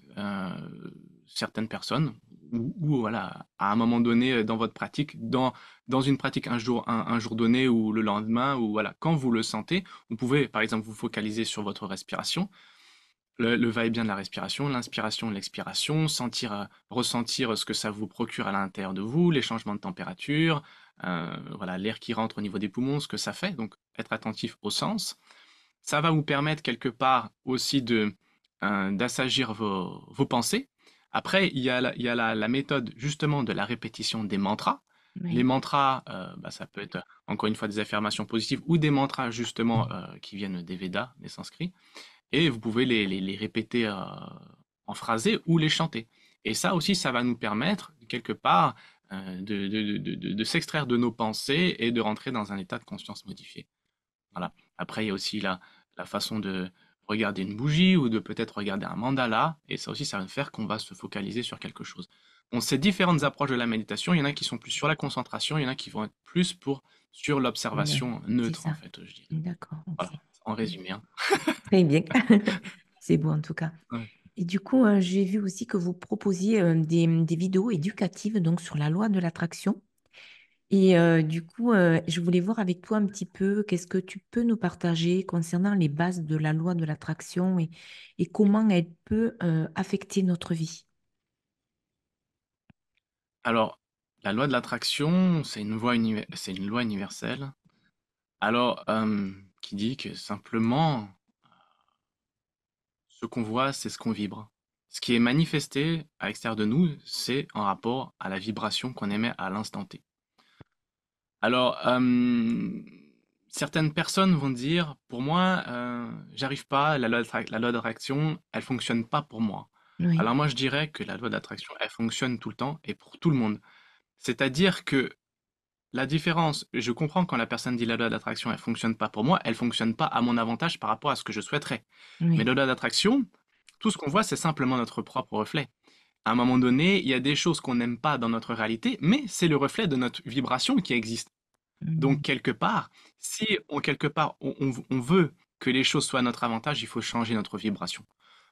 certaines personnes, ou voilà, à un moment donné dans votre pratique, dans une pratique un jour donné ou le lendemain, ou voilà, quand vous le sentez, vous pouvez par exemple vous focaliser sur votre respiration, le va-et-bien de la respiration, l'inspiration, l'expiration, ressentir ce que ça vous procure à l'intérieur de vous, les changements de température, voilà, l'air qui rentre au niveau des poumons, ce que ça fait, donc être attentif au sens. Ça va vous permettre quelque part aussi d'assagir vos pensées. Après, il y a la méthode justement de la répétition des mantras. Les Oui, mantras, bah, ça peut être encore une fois des affirmations positives ou des mantras justement qui viennent des Védas, des Sanskrits. Et vous pouvez les répéter en phrasé ou les chanter. Et ça aussi, ça va nous permettre quelque part de s'extraire de nos pensées et de rentrer dans un état de conscience modifié. Voilà. Après, il y a aussi la façon de regarder une bougie ou de peut-être regarder un mandala. Et ça aussi, ça va faire qu'on va se focaliser sur quelque chose. Donc, ces différentes approches de la méditation, il y en a qui sont plus sur la concentration, il y en a qui vont être plus sur ouais, l'observation c'est neutre, en ça. fait, je dirais. D'accord, ok. Voilà, en résumé, hein. Très bien. C'est beau en tout cas. Ouais. Et du coup, j'ai vu aussi que vous proposiez des vidéos éducatives donc sur la loi de l'attraction. Et du coup, je voulais voir avec toi un petit peu qu'est-ce que tu peux nous partager concernant les bases de la loi de l'attraction et comment elle peut affecter notre vie. Alors, la loi de l'attraction, c'est une loi universelle. Alors, qui dit que simplement, ce qu'on voit, c'est ce qu'on vibre. Ce qui est manifesté à l'extérieur de nous, c'est en rapport à la vibration qu'on émet à l'instant T. Alors, certaines personnes vont dire, pour moi, j'arrive pas, la loi d'attraction, elle fonctionne pas pour moi. Oui, Alors moi, je dirais que la loi d'attraction, elle fonctionne tout le temps et pour tout le monde. C'est-à-dire que la différence, je comprends quand la personne dit la loi d'attraction, elle fonctionne pas pour moi, elle fonctionne pas à mon avantage par rapport à ce que je souhaiterais. Mais oui, la loi d'attraction, tout ce qu'on voit, c'est simplement notre propre reflet. À un moment donné, il y a des choses qu'on n'aime pas dans notre réalité, mais c'est le reflet de notre vibration qui existe. Donc, mm, quelque part, si quelque part, on veut que les choses soient à notre avantage, il faut changer notre vibration.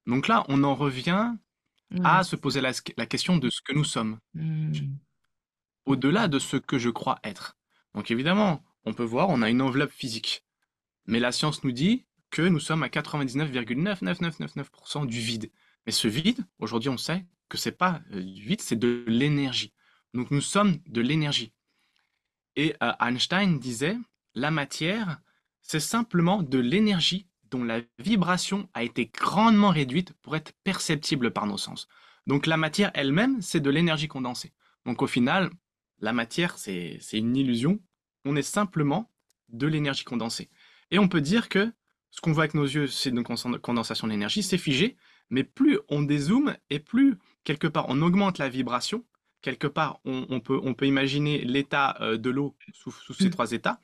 Donc là, on en revient voilà, à se c'est ça. poser la question de ce que nous sommes, Mm, au-delà de ce que je crois être. Donc évidemment, on peut voir, on a une enveloppe physique. Mais la science nous dit que nous sommes à 99,99999% du vide. Mais ce vide, aujourd'hui, on sait que c'est pas du vide, c'est de l'énergie. Donc nous sommes de l'énergie. Et Einstein disait, la matière, c'est simplement de l'énergie dont la vibration a été grandement réduite pour être perceptible par nos sens. Donc la matière elle-même, c'est de l'énergie condensée. Donc au final, la matière, c'est une illusion. On est simplement de l'énergie condensée. Et on peut dire que ce qu'on voit avec nos yeux, c'est une condensation d'énergie, c'est figé, mais plus on dézoome et plus, quelque part, on augmente la vibration, quelque part, on peut imaginer l'état de l'eau sous ces mm, trois états.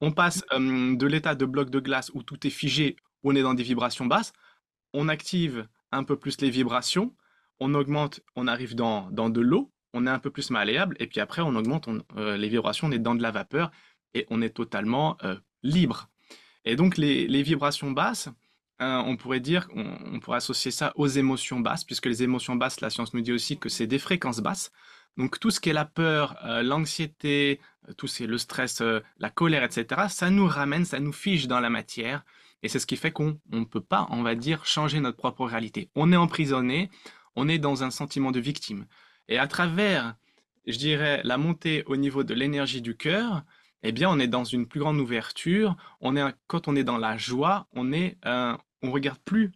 On passe de l'état de bloc de glace où tout est figé, où on est dans des vibrations basses. On active un peu plus les vibrations. On augmente, on arrive dans de l'eau. On est un peu plus malléable. Et puis après, on augmente les vibrations. On est dans de la vapeur et on est totalement libre. Et donc, les vibrations basses, on pourrait dire, on pourrait associer ça aux émotions basses, puisque les émotions basses, la science nous dit aussi que c'est des fréquences basses. Donc, tout ce qui est la peur, l'anxiété, tout ce qui est le stress, la colère, etc., ça nous ramène, ça nous fige dans la matière. Et c'est ce qui fait qu'on ne peut pas, on va dire, changer notre propre réalité. On est emprisonné, on est dans un sentiment de victime. Et à travers, je dirais, la montée au niveau de l'énergie du cœur, eh bien, on est dans une plus grande ouverture. Quand on est dans la joie, on regarde plus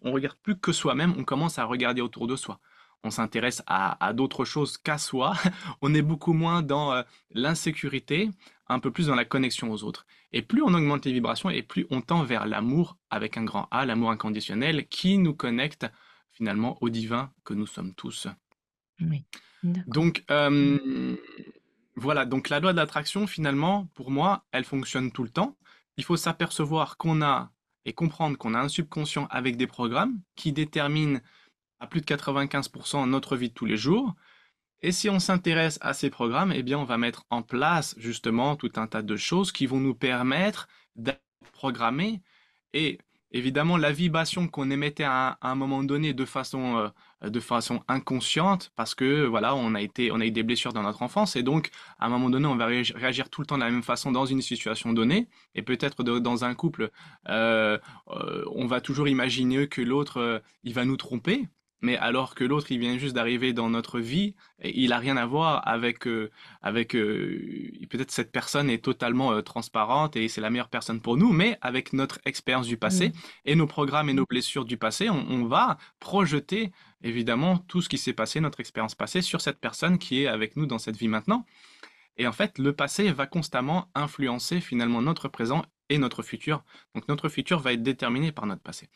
que soi-même. On commence à regarder autour de soi. On s'intéresse à d'autres choses qu'à soi. On est beaucoup moins dans l'insécurité, un peu plus dans la connexion aux autres. Et plus on augmente les vibrations, et plus on tend vers l'amour avec un grand A, l'amour inconditionnel, qui nous connecte finalement au divin que nous sommes tous. oui, d'accord. Donc, voilà, donc la loi de l'attraction, finalement, pour moi, elle fonctionne tout le temps. Il faut s'apercevoir qu'on a et comprendre qu'on a un subconscient avec des programmes qui déterminent à plus de 95% notre vie de tous les jours. Et si on s'intéresse à ces programmes, eh bien, on va mettre en place justement tout un tas de choses qui vont nous permettre d'être programmés Et évidemment, la vibration qu'on émettait à un moment donné de façon inconsciente, parce que voilà, on a eu des blessures dans notre enfance, et donc à un moment donné, on va réagir tout le temps de la même façon dans une situation donnée, et peut-être dans un couple, euh, on va toujours imaginer que l'autre, il va nous tromper. Mais alors que l'autre, il vient juste d'arriver dans notre vie, et il a rien à voir peut-être cette personne est totalement transparente et c'est la meilleure personne pour nous, mais avec notre expérience du passé Mm. et nos programmes et nos blessures du passé, on va projeter évidemment tout ce qui s'est passé, notre expérience passée, sur cette personne qui est avec nous dans cette vie maintenant. Et en fait, le passé va constamment influencer finalement notre présent et notre futur. Donc notre futur va être déterminé par notre passé.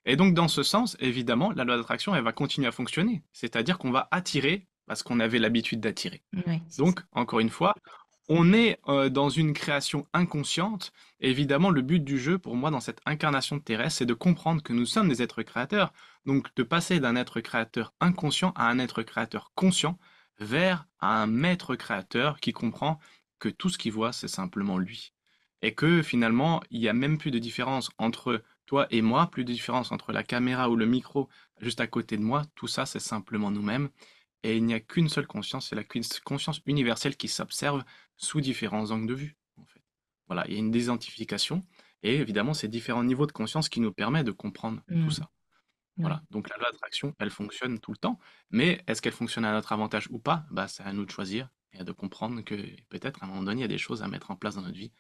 Et donc dans ce sens, évidemment, la loi d'attraction, elle va continuer à fonctionner. C'est-à-dire qu'on va attirer parce qu'on avait l'habitude d'attirer. Ouais, c'est ça. Donc, encore une fois, on est dans une création inconsciente. Et évidemment, le but du jeu, pour moi, dans cette incarnation terrestre, c'est de comprendre que nous sommes des êtres créateurs. Donc, de passer d'un être créateur inconscient à un être créateur conscient vers un maître créateur qui comprend que tout ce qu'il voit, c'est simplement lui. Et que finalement, il n'y a même plus de différence entre toi et moi, plus de différence entre la caméra ou le micro juste à côté de moi. Tout ça, c'est simplement nous-mêmes. Et il n'y a qu'une seule conscience, c'est la conscience universelle qui s'observe sous différents angles de vue, en fait. Voilà, il y a une désidentification, et évidemment, c'est différents niveaux de conscience qui nous permettent de comprendre tout Mm. ça. Ouais. Voilà, donc la loi d'attraction, elle fonctionne tout le temps, mais est-ce qu'elle fonctionne à notre avantage ou pas? Bah, c'est à nous de choisir et de comprendre que peut-être à un moment donné, il y a des choses à mettre en place dans notre vie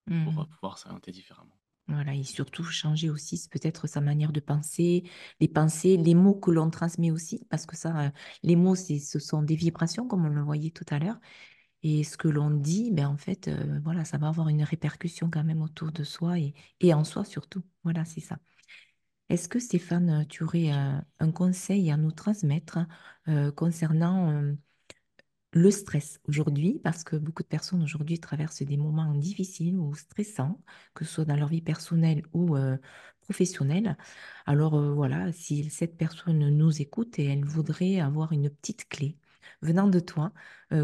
pour Mm. pouvoir s'orienter différemment. Voilà, et surtout changer aussi peut-être sa manière de penser, les pensées, les mots que l'on transmet aussi, parce que ça, les mots, ce sont des vibrations, comme on le voyait tout à l'heure. Et ce que l'on dit, ben en fait, voilà, ça va avoir une répercussion quand même autour de soi et en soi surtout. Voilà, c'est ça. Est-ce que Stéphane, tu aurais un conseil à nous transmettre concernant le stress aujourd'hui, parce que beaucoup de personnes aujourd'hui traversent des moments difficiles ou stressants, que ce soit dans leur vie personnelle ou professionnelle. Alors voilà, si cette personne nous écoute et elle voudrait avoir une petite clé venant de toi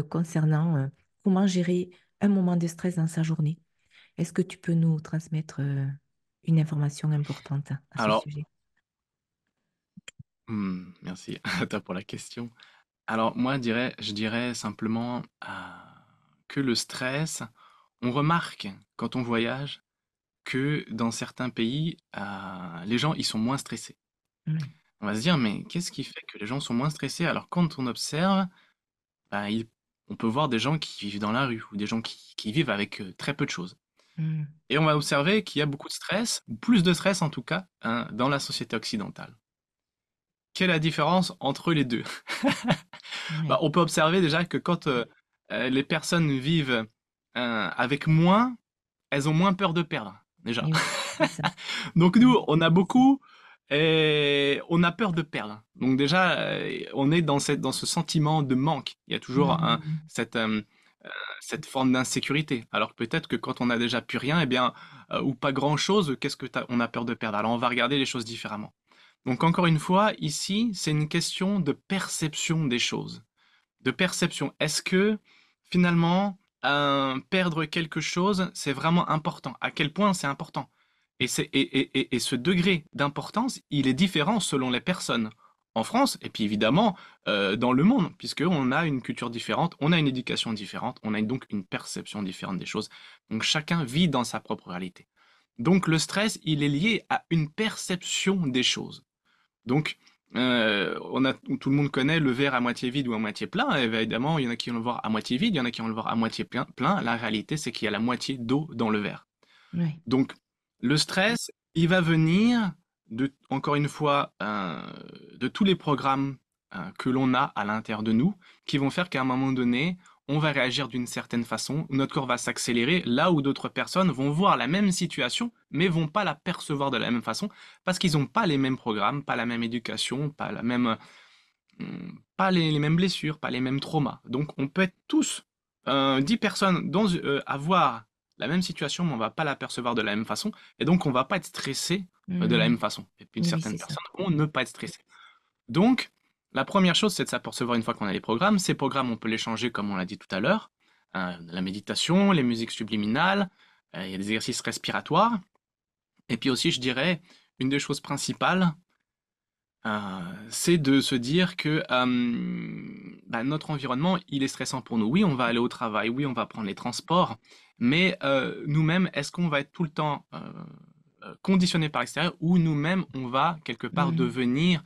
concernant comment gérer un moment de stress dans sa journée, est-ce que tu peux nous transmettre une information importante à ce Alors, sujet? merci à toi pour la question. Alors moi, je dirais simplement que le stress, on remarque quand on voyage que dans certains pays, les gens, ils sont moins stressés. Oui. On va se dire, mais qu'est-ce qui fait que les gens sont moins stressés? Alors quand on observe, bah, on peut voir des gens qui vivent dans la rue ou des gens qui vivent avec très peu de choses. Mm. Et on va observer qu'il y a beaucoup de stress, ou plus de stress en tout cas, hein, dans la société occidentale. Quelle est la différence entre les deux? Bah, Oui. on peut observer déjà que quand les personnes vivent avec moins, elles ont moins peur de perdre, déjà. Et oui, c'est ça. Donc Mm. nous, on a beaucoup et on a peur de perdre. Donc déjà, on est dans ce sentiment de manque. Il y a toujours Mm. cette forme d'insécurité. Alors peut-être que quand on a déjà plus rien, eh bien, ou pas grand-chose, on a peur de perdre? Alors on va regarder les choses différemment. Donc encore une fois, ici, c'est une question de perception des choses. De perception. Est-ce que finalement, perdre quelque chose, c'est vraiment important? À quel point c'est important? Et ce degré d'importance, il est différent selon les personnes. En France, et puis évidemment dans le monde, puisqu'on a une culture différente, on a une éducation différente, on a donc une perception différente des choses. Donc chacun vit dans sa propre réalité. Donc le stress, il est lié à une perception des choses. Donc, tout le monde connaît le verre à moitié vide ou à moitié plein. Évidemment, il y en a qui vont le voir à moitié vide, il y en a qui vont le voir à moitié plein. La réalité, c'est qu'il y a la moitié d'eau dans le verre. Oui. Donc, le stress, il va venir encore une fois, de tous les programmes que l'on a à l'intérieur de nous, qui vont faire qu'à un moment donné, on va réagir d'une certaine façon, notre corps va s'accélérer, là où d'autres personnes vont voir la même situation, mais vont pas la percevoir de la même façon, parce qu'ils n'ont pas les mêmes programmes, pas la même éducation, pas les mêmes blessures, pas les mêmes traumas. Donc, on peut être tous 10 personnes avoir la même situation, mais on va pas la percevoir de la même façon, et donc on va pas être stressé de la Mm. même façon. Et puis, Oui, certaines c'est ça. personnes vont ne pas être stressées. Donc, la première chose, c'est de s'apercevoir une fois qu'on a les programmes. Ces programmes, on peut les changer, comme on l'a dit tout à l'heure. La méditation, les musiques subliminales, il y a des exercices respiratoires. Et puis aussi, je dirais, une des choses principales, c'est de se dire que bah, notre environnement, il est stressant pour nous. Oui, on va aller au travail, oui, on va prendre les transports, mais nous-mêmes, est-ce qu'on va être tout le temps conditionné par l'extérieur ou nous-mêmes, on va quelque part Mhm. devenir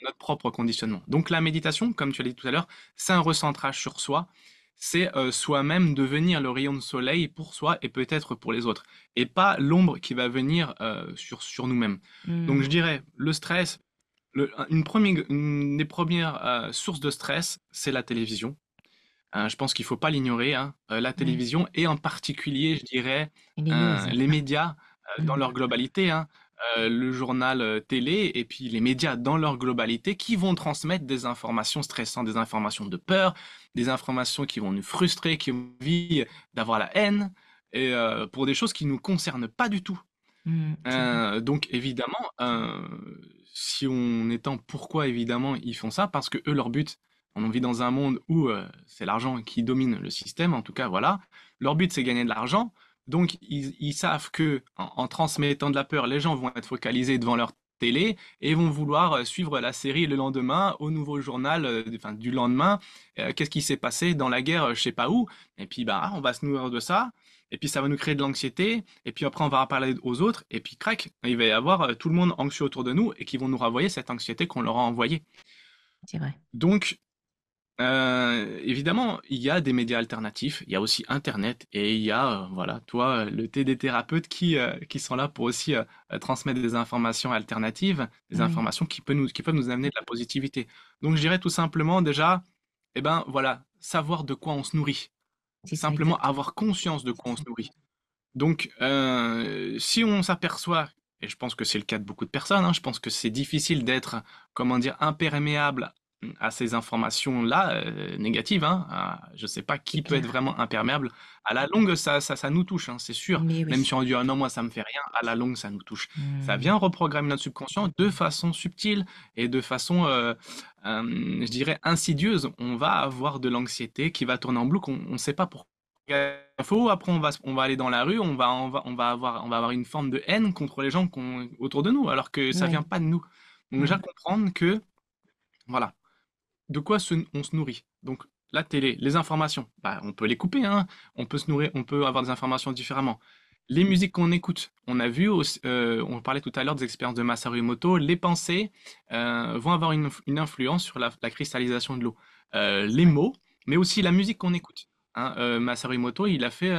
notre propre conditionnement. Donc la méditation, comme tu l'as dit tout à l'heure, c'est un recentrage sur soi. C'est soi-même devenir le rayon de soleil pour soi et peut-être pour les autres, et pas l'ombre qui va venir sur nous-mêmes. Donc je Mhm. dirais, le stress, une des premières sources de stress, c'est la télévision. Je pense qu'il faut pas l'ignorer, hein. La Ouais. télévision et en particulier, je dirais, Et les news. les médias dans Mhm. leur globalité, hein. Le journal télé et puis les médias dans leur globalité qui vont transmettre des informations stressantes, des informations de peur, des informations qui vont nous frustrer, qui ont envie d'avoir la haine, et pour des choses qui nous concernent pas du tout. Mhm. C'est vrai. Donc évidemment, si on étend pourquoi évidemment ils font ça, parce que eux leur but, on vit dans un monde où c'est l'argent qui domine le système, en tout cas voilà, leur but c'est gagner de l'argent, donc ils savent que en transmettant de la peur, les gens vont être focalisés devant leur télé et vont vouloir suivre la série le lendemain au nouveau journal enfin, du lendemain, qu'est-ce qui s'est passé dans la guerre, je sais pas où, et puis bah on va se nourrir de ça. Et puis ça va nous créer de l'anxiété, et puis après on va en parler aux autres, et puis crac, il va y avoir tout le monde anxieux autour de nous et qui vont nous renvoyer cette anxiété qu'on leur a envoyée. C'est vrai. Donc, évidemment, il y a des médias alternatifs, il y a aussi Internet, et il y a, voilà, toi, le thé des thérapeutes qui sont là pour aussi transmettre des informations alternatives, des Oui. informations qui peuvent nous amener de la positivité. Donc, je dirais tout simplement déjà, eh ben voilà, savoir de quoi on se nourrit. C'est ça Simplement exactement. avoir conscience de C'est quoi on ça. se nourrit. Donc, si on s'aperçoit, et je pense que c'est le cas de beaucoup de personnes, hein, je pense que c'est difficile d'être, comment dire, imperméable à ces informations-là, négatives, hein. Je sais pas C'est qui peut être clair. vraiment imperméable. À la longue, ça nous touche, hein, c'est sûr. Mais Même oui. si on dit, ah non, moi, ça me fait rien, à la longue, ça nous touche. Ça Mhm. vient reprogrammer notre subconscient de façon subtile et de façon, je dirais, insidieuse. On va avoir de l'anxiété qui va tourner en boucle, on ne sait pas pourquoi info, après on va aller dans la rue, on va avoir une forme de haine contre les gens autour de nous, alors que ça vient Oui. pas de nous. Donc déjà Ouais. comprendre que, voilà, de quoi on se nourrit. Donc la télé, les informations, bah, on peut les couper, hein. On peut se nourrir, on peut avoir des informations différemment. Les musiques qu'on écoute, on a vu, on parlait tout à l'heure des expériences de Masaru Emoto, les pensées vont avoir une influence sur la cristallisation de l'eau. Les Ouais. mots, mais aussi la musique qu'on écoute, hein. Masaru Emoto, il a fait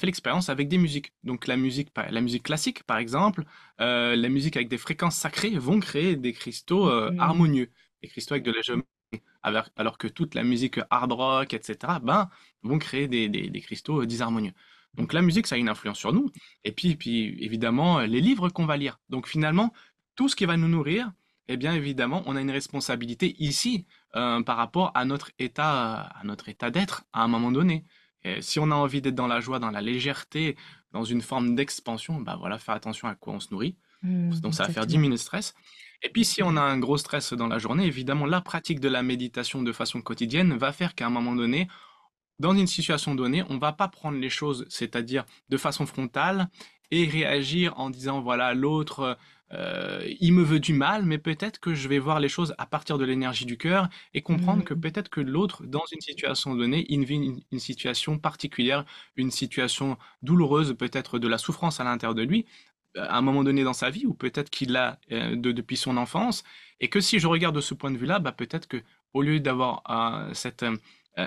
l'expérience avec des musiques. Donc la musique classique, par exemple, la musique avec des fréquences sacrées vont créer des cristaux Mhm. harmonieux, des cristaux avec de la géométrie. Alors que toute la musique hard rock, etc., ben, vont créer des cristaux disharmonieux. Donc la musique, ça a une influence sur nous. Et puis évidemment, les livres qu'on va lire. Donc finalement, tout ce qui va nous nourrir, eh bien évidemment, on a une responsabilité ici par rapport à notre état d'être à un moment donné. Et si on a envie d'être dans la joie, dans la légèreté, dans une forme d'expansion, bah voilà, faire attention à quoi on se nourrit. Mhm. Donc ça va faire Exactement. diminuer le stress. Et puis si on a un gros stress dans la journée, évidemment, la pratique de la méditation de façon quotidienne va faire qu'à un moment donné, dans une situation donnée, on va pas prendre les choses, c'est-à-dire de façon frontale, et réagir en disant, voilà, l'autre, il me veut du mal, mais peut-être que je vais voir les choses à partir de l'énergie du cœur et comprendre que Mhm. peut-être que l'autre, dans une situation donnée, il vit une situation particulière, une situation douloureuse, peut-être de la souffrance à l'intérieur de lui, à un moment donné dans sa vie, ou peut-être qu'il l'a depuis son enfance, et que si je regarde de ce point de vue-là, bah, peut-être que au lieu d'avoir cette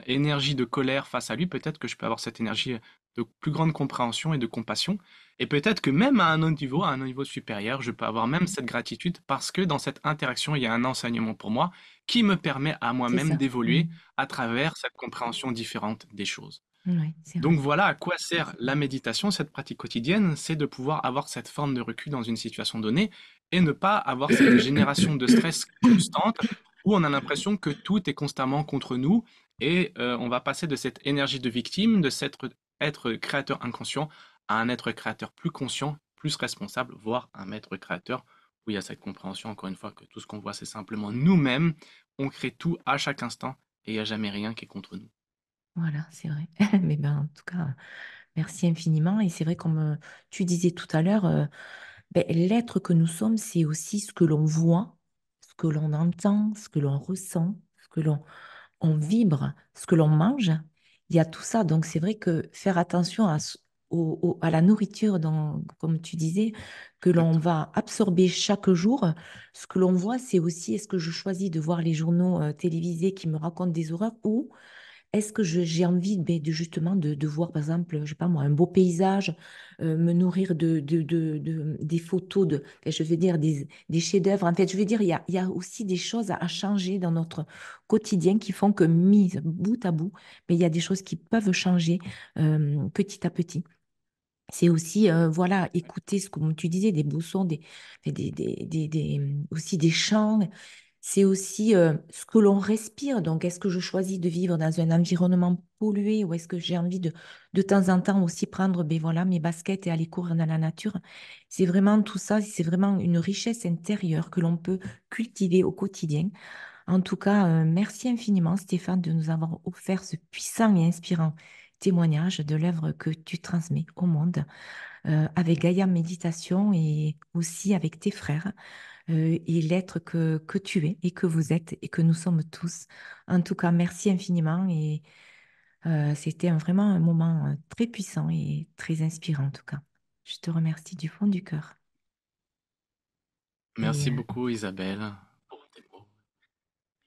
énergie de colère face à lui, peut-être que je peux avoir cette énergie de plus grande compréhension et de compassion. Et peut-être que même à un autre niveau, à un niveau supérieur, je peux avoir même cette gratitude parce que dans cette interaction, il y a un enseignement pour moi qui me permet à C'est moi-même ça. d'évoluer Mhm. à travers cette compréhension différente des choses. Oui, c'est Donc vrai. voilà à quoi sert la méditation, cette pratique quotidienne, c'est de pouvoir avoir cette forme de recul dans une situation donnée et ne pas avoir cette génération de stress constante où on a l'impression que tout est constamment contre nous et on va passer de cette énergie de victime, de cet être créateur inconscient à un être créateur plus conscient, plus responsable, voire un maître créateur où il y a cette compréhension, encore une fois, que tout ce qu'on voit, c'est simplement nous-mêmes, on crée tout à chaque instant et il n'y a jamais rien qui est contre nous. Voilà, c'est vrai. Mais ben, en tout cas, Merci infiniment. Et c'est vrai, comme tu disais tout à l'heure, ben, l'être que nous sommes, c'est aussi ce que l'on voit, ce que l'on entend, ce que l'on ressent, ce que l'on on vibre, ce que l'on mange. Il y a tout ça. Donc, c'est vrai que faire attention à la nourriture, comme tu disais, que l'on Exactement. va absorber chaque jour. Ce que l'on voit, c'est aussi, est-ce que je choisis de voir les journaux télévisés qui me racontent des horreurs ou est-ce que j'ai envie justement de voir, par exemple, je sais pas moi, un beau paysage, me nourrir des photos, je veux dire, des chefs-d'œuvre. En fait, je veux dire, il y a aussi des choses à changer dans notre quotidien qui font que, mis bout à bout, mais il y a des choses qui peuvent changer petit à petit. C'est aussi, voilà, écouter, comme tu disais, des beaux sons, aussi des chants. C'est aussi ce que l'on respire. Donc, est-ce que je choisis de vivre dans un environnement pollué ou est-ce que j'ai envie de temps en temps aussi prendre, ben voilà, mes baskets et aller courir dans la nature? C'est vraiment tout ça, c'est vraiment une richesse intérieure que l'on peut cultiver au quotidien. En tout cas, merci infiniment, Stéphane, de nous avoir offert ce puissant et inspirant témoignage de l'œuvre que tu transmets au monde avec Gaïa Méditation et aussi avec tes frères et l'être que tu es et que vous êtes et que nous sommes tous. En tout cas, merci infiniment et c'était vraiment un moment très puissant et très inspirant en tout cas. Je te remercie du fond du cœur. Et Merci beaucoup Isabelle pour tes mots.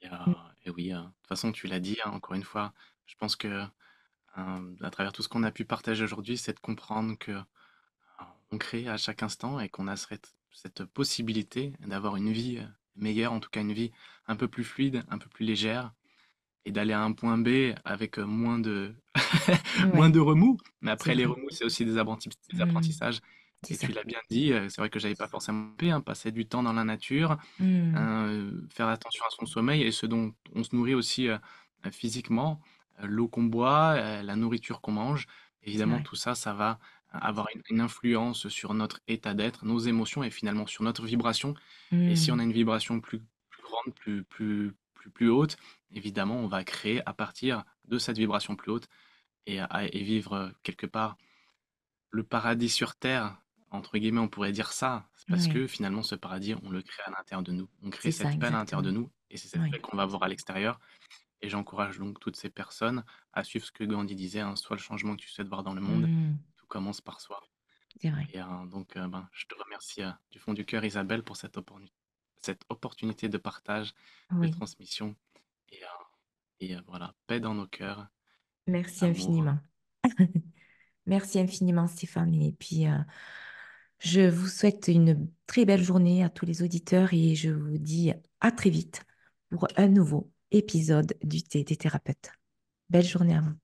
Et, euh, et oui, de toute façon, tu l'as dit, hein, encore une fois, je pense que à travers tout ce qu'on a pu partager aujourd'hui, c'est de comprendre que on crée à chaque instant et qu'on a cette possibilité d'avoir une vie meilleure, en tout cas une vie un peu plus fluide, un peu plus légère, et d'aller à un point B avec moins de, moins ouais, de remous. Mais c'est après, les vrai. remous, c'est aussi des Hmm, apprentissages. c'est Et tu ça. l'as bien dit, c'est vrai que j'avais pas forcément pu, hein, passer du temps dans la nature, Hmm, faire attention à son sommeil et ce dont on se nourrit aussi physiquement, l'eau qu'on boit, la nourriture qu'on mange. c'est Évidemment, vrai. tout ça, ça va avoir une influence sur notre état d'être, nos émotions et finalement sur notre vibration. Et si on Hmm, a une vibration plus grande, plus haute, évidemment, on va créer à partir de cette vibration plus haute et vivre quelque part le paradis sur terre, entre guillemets, on pourrait dire ça. C'est parce ouais, que finalement, ce paradis, on le crée à l'intérieur de nous. On crée c'est ça cette paix à l'intérieur de exactement. nous et c'est cette Oui. paix qu'on va voir à l'extérieur. Et j'encourage donc toutes ces personnes à suivre ce que Gandhi disait, hein, soit le changement que tu souhaites voir dans le monde, Hmm, tout commence par soi. c'est vrai. Et donc, ben, je te remercie du fond du cœur, Isabelle, pour cette opportunité de partage, de Oui. transmission. Et, voilà, paix dans nos cœurs, Merci amour. infiniment. Merci infiniment, Stéphane. Et puis, je vous souhaite une très belle journée à tous les auditeurs et je vous dis à très vite pour un nouveau épisode du Thé des thérapeutes. Belle journée à vous.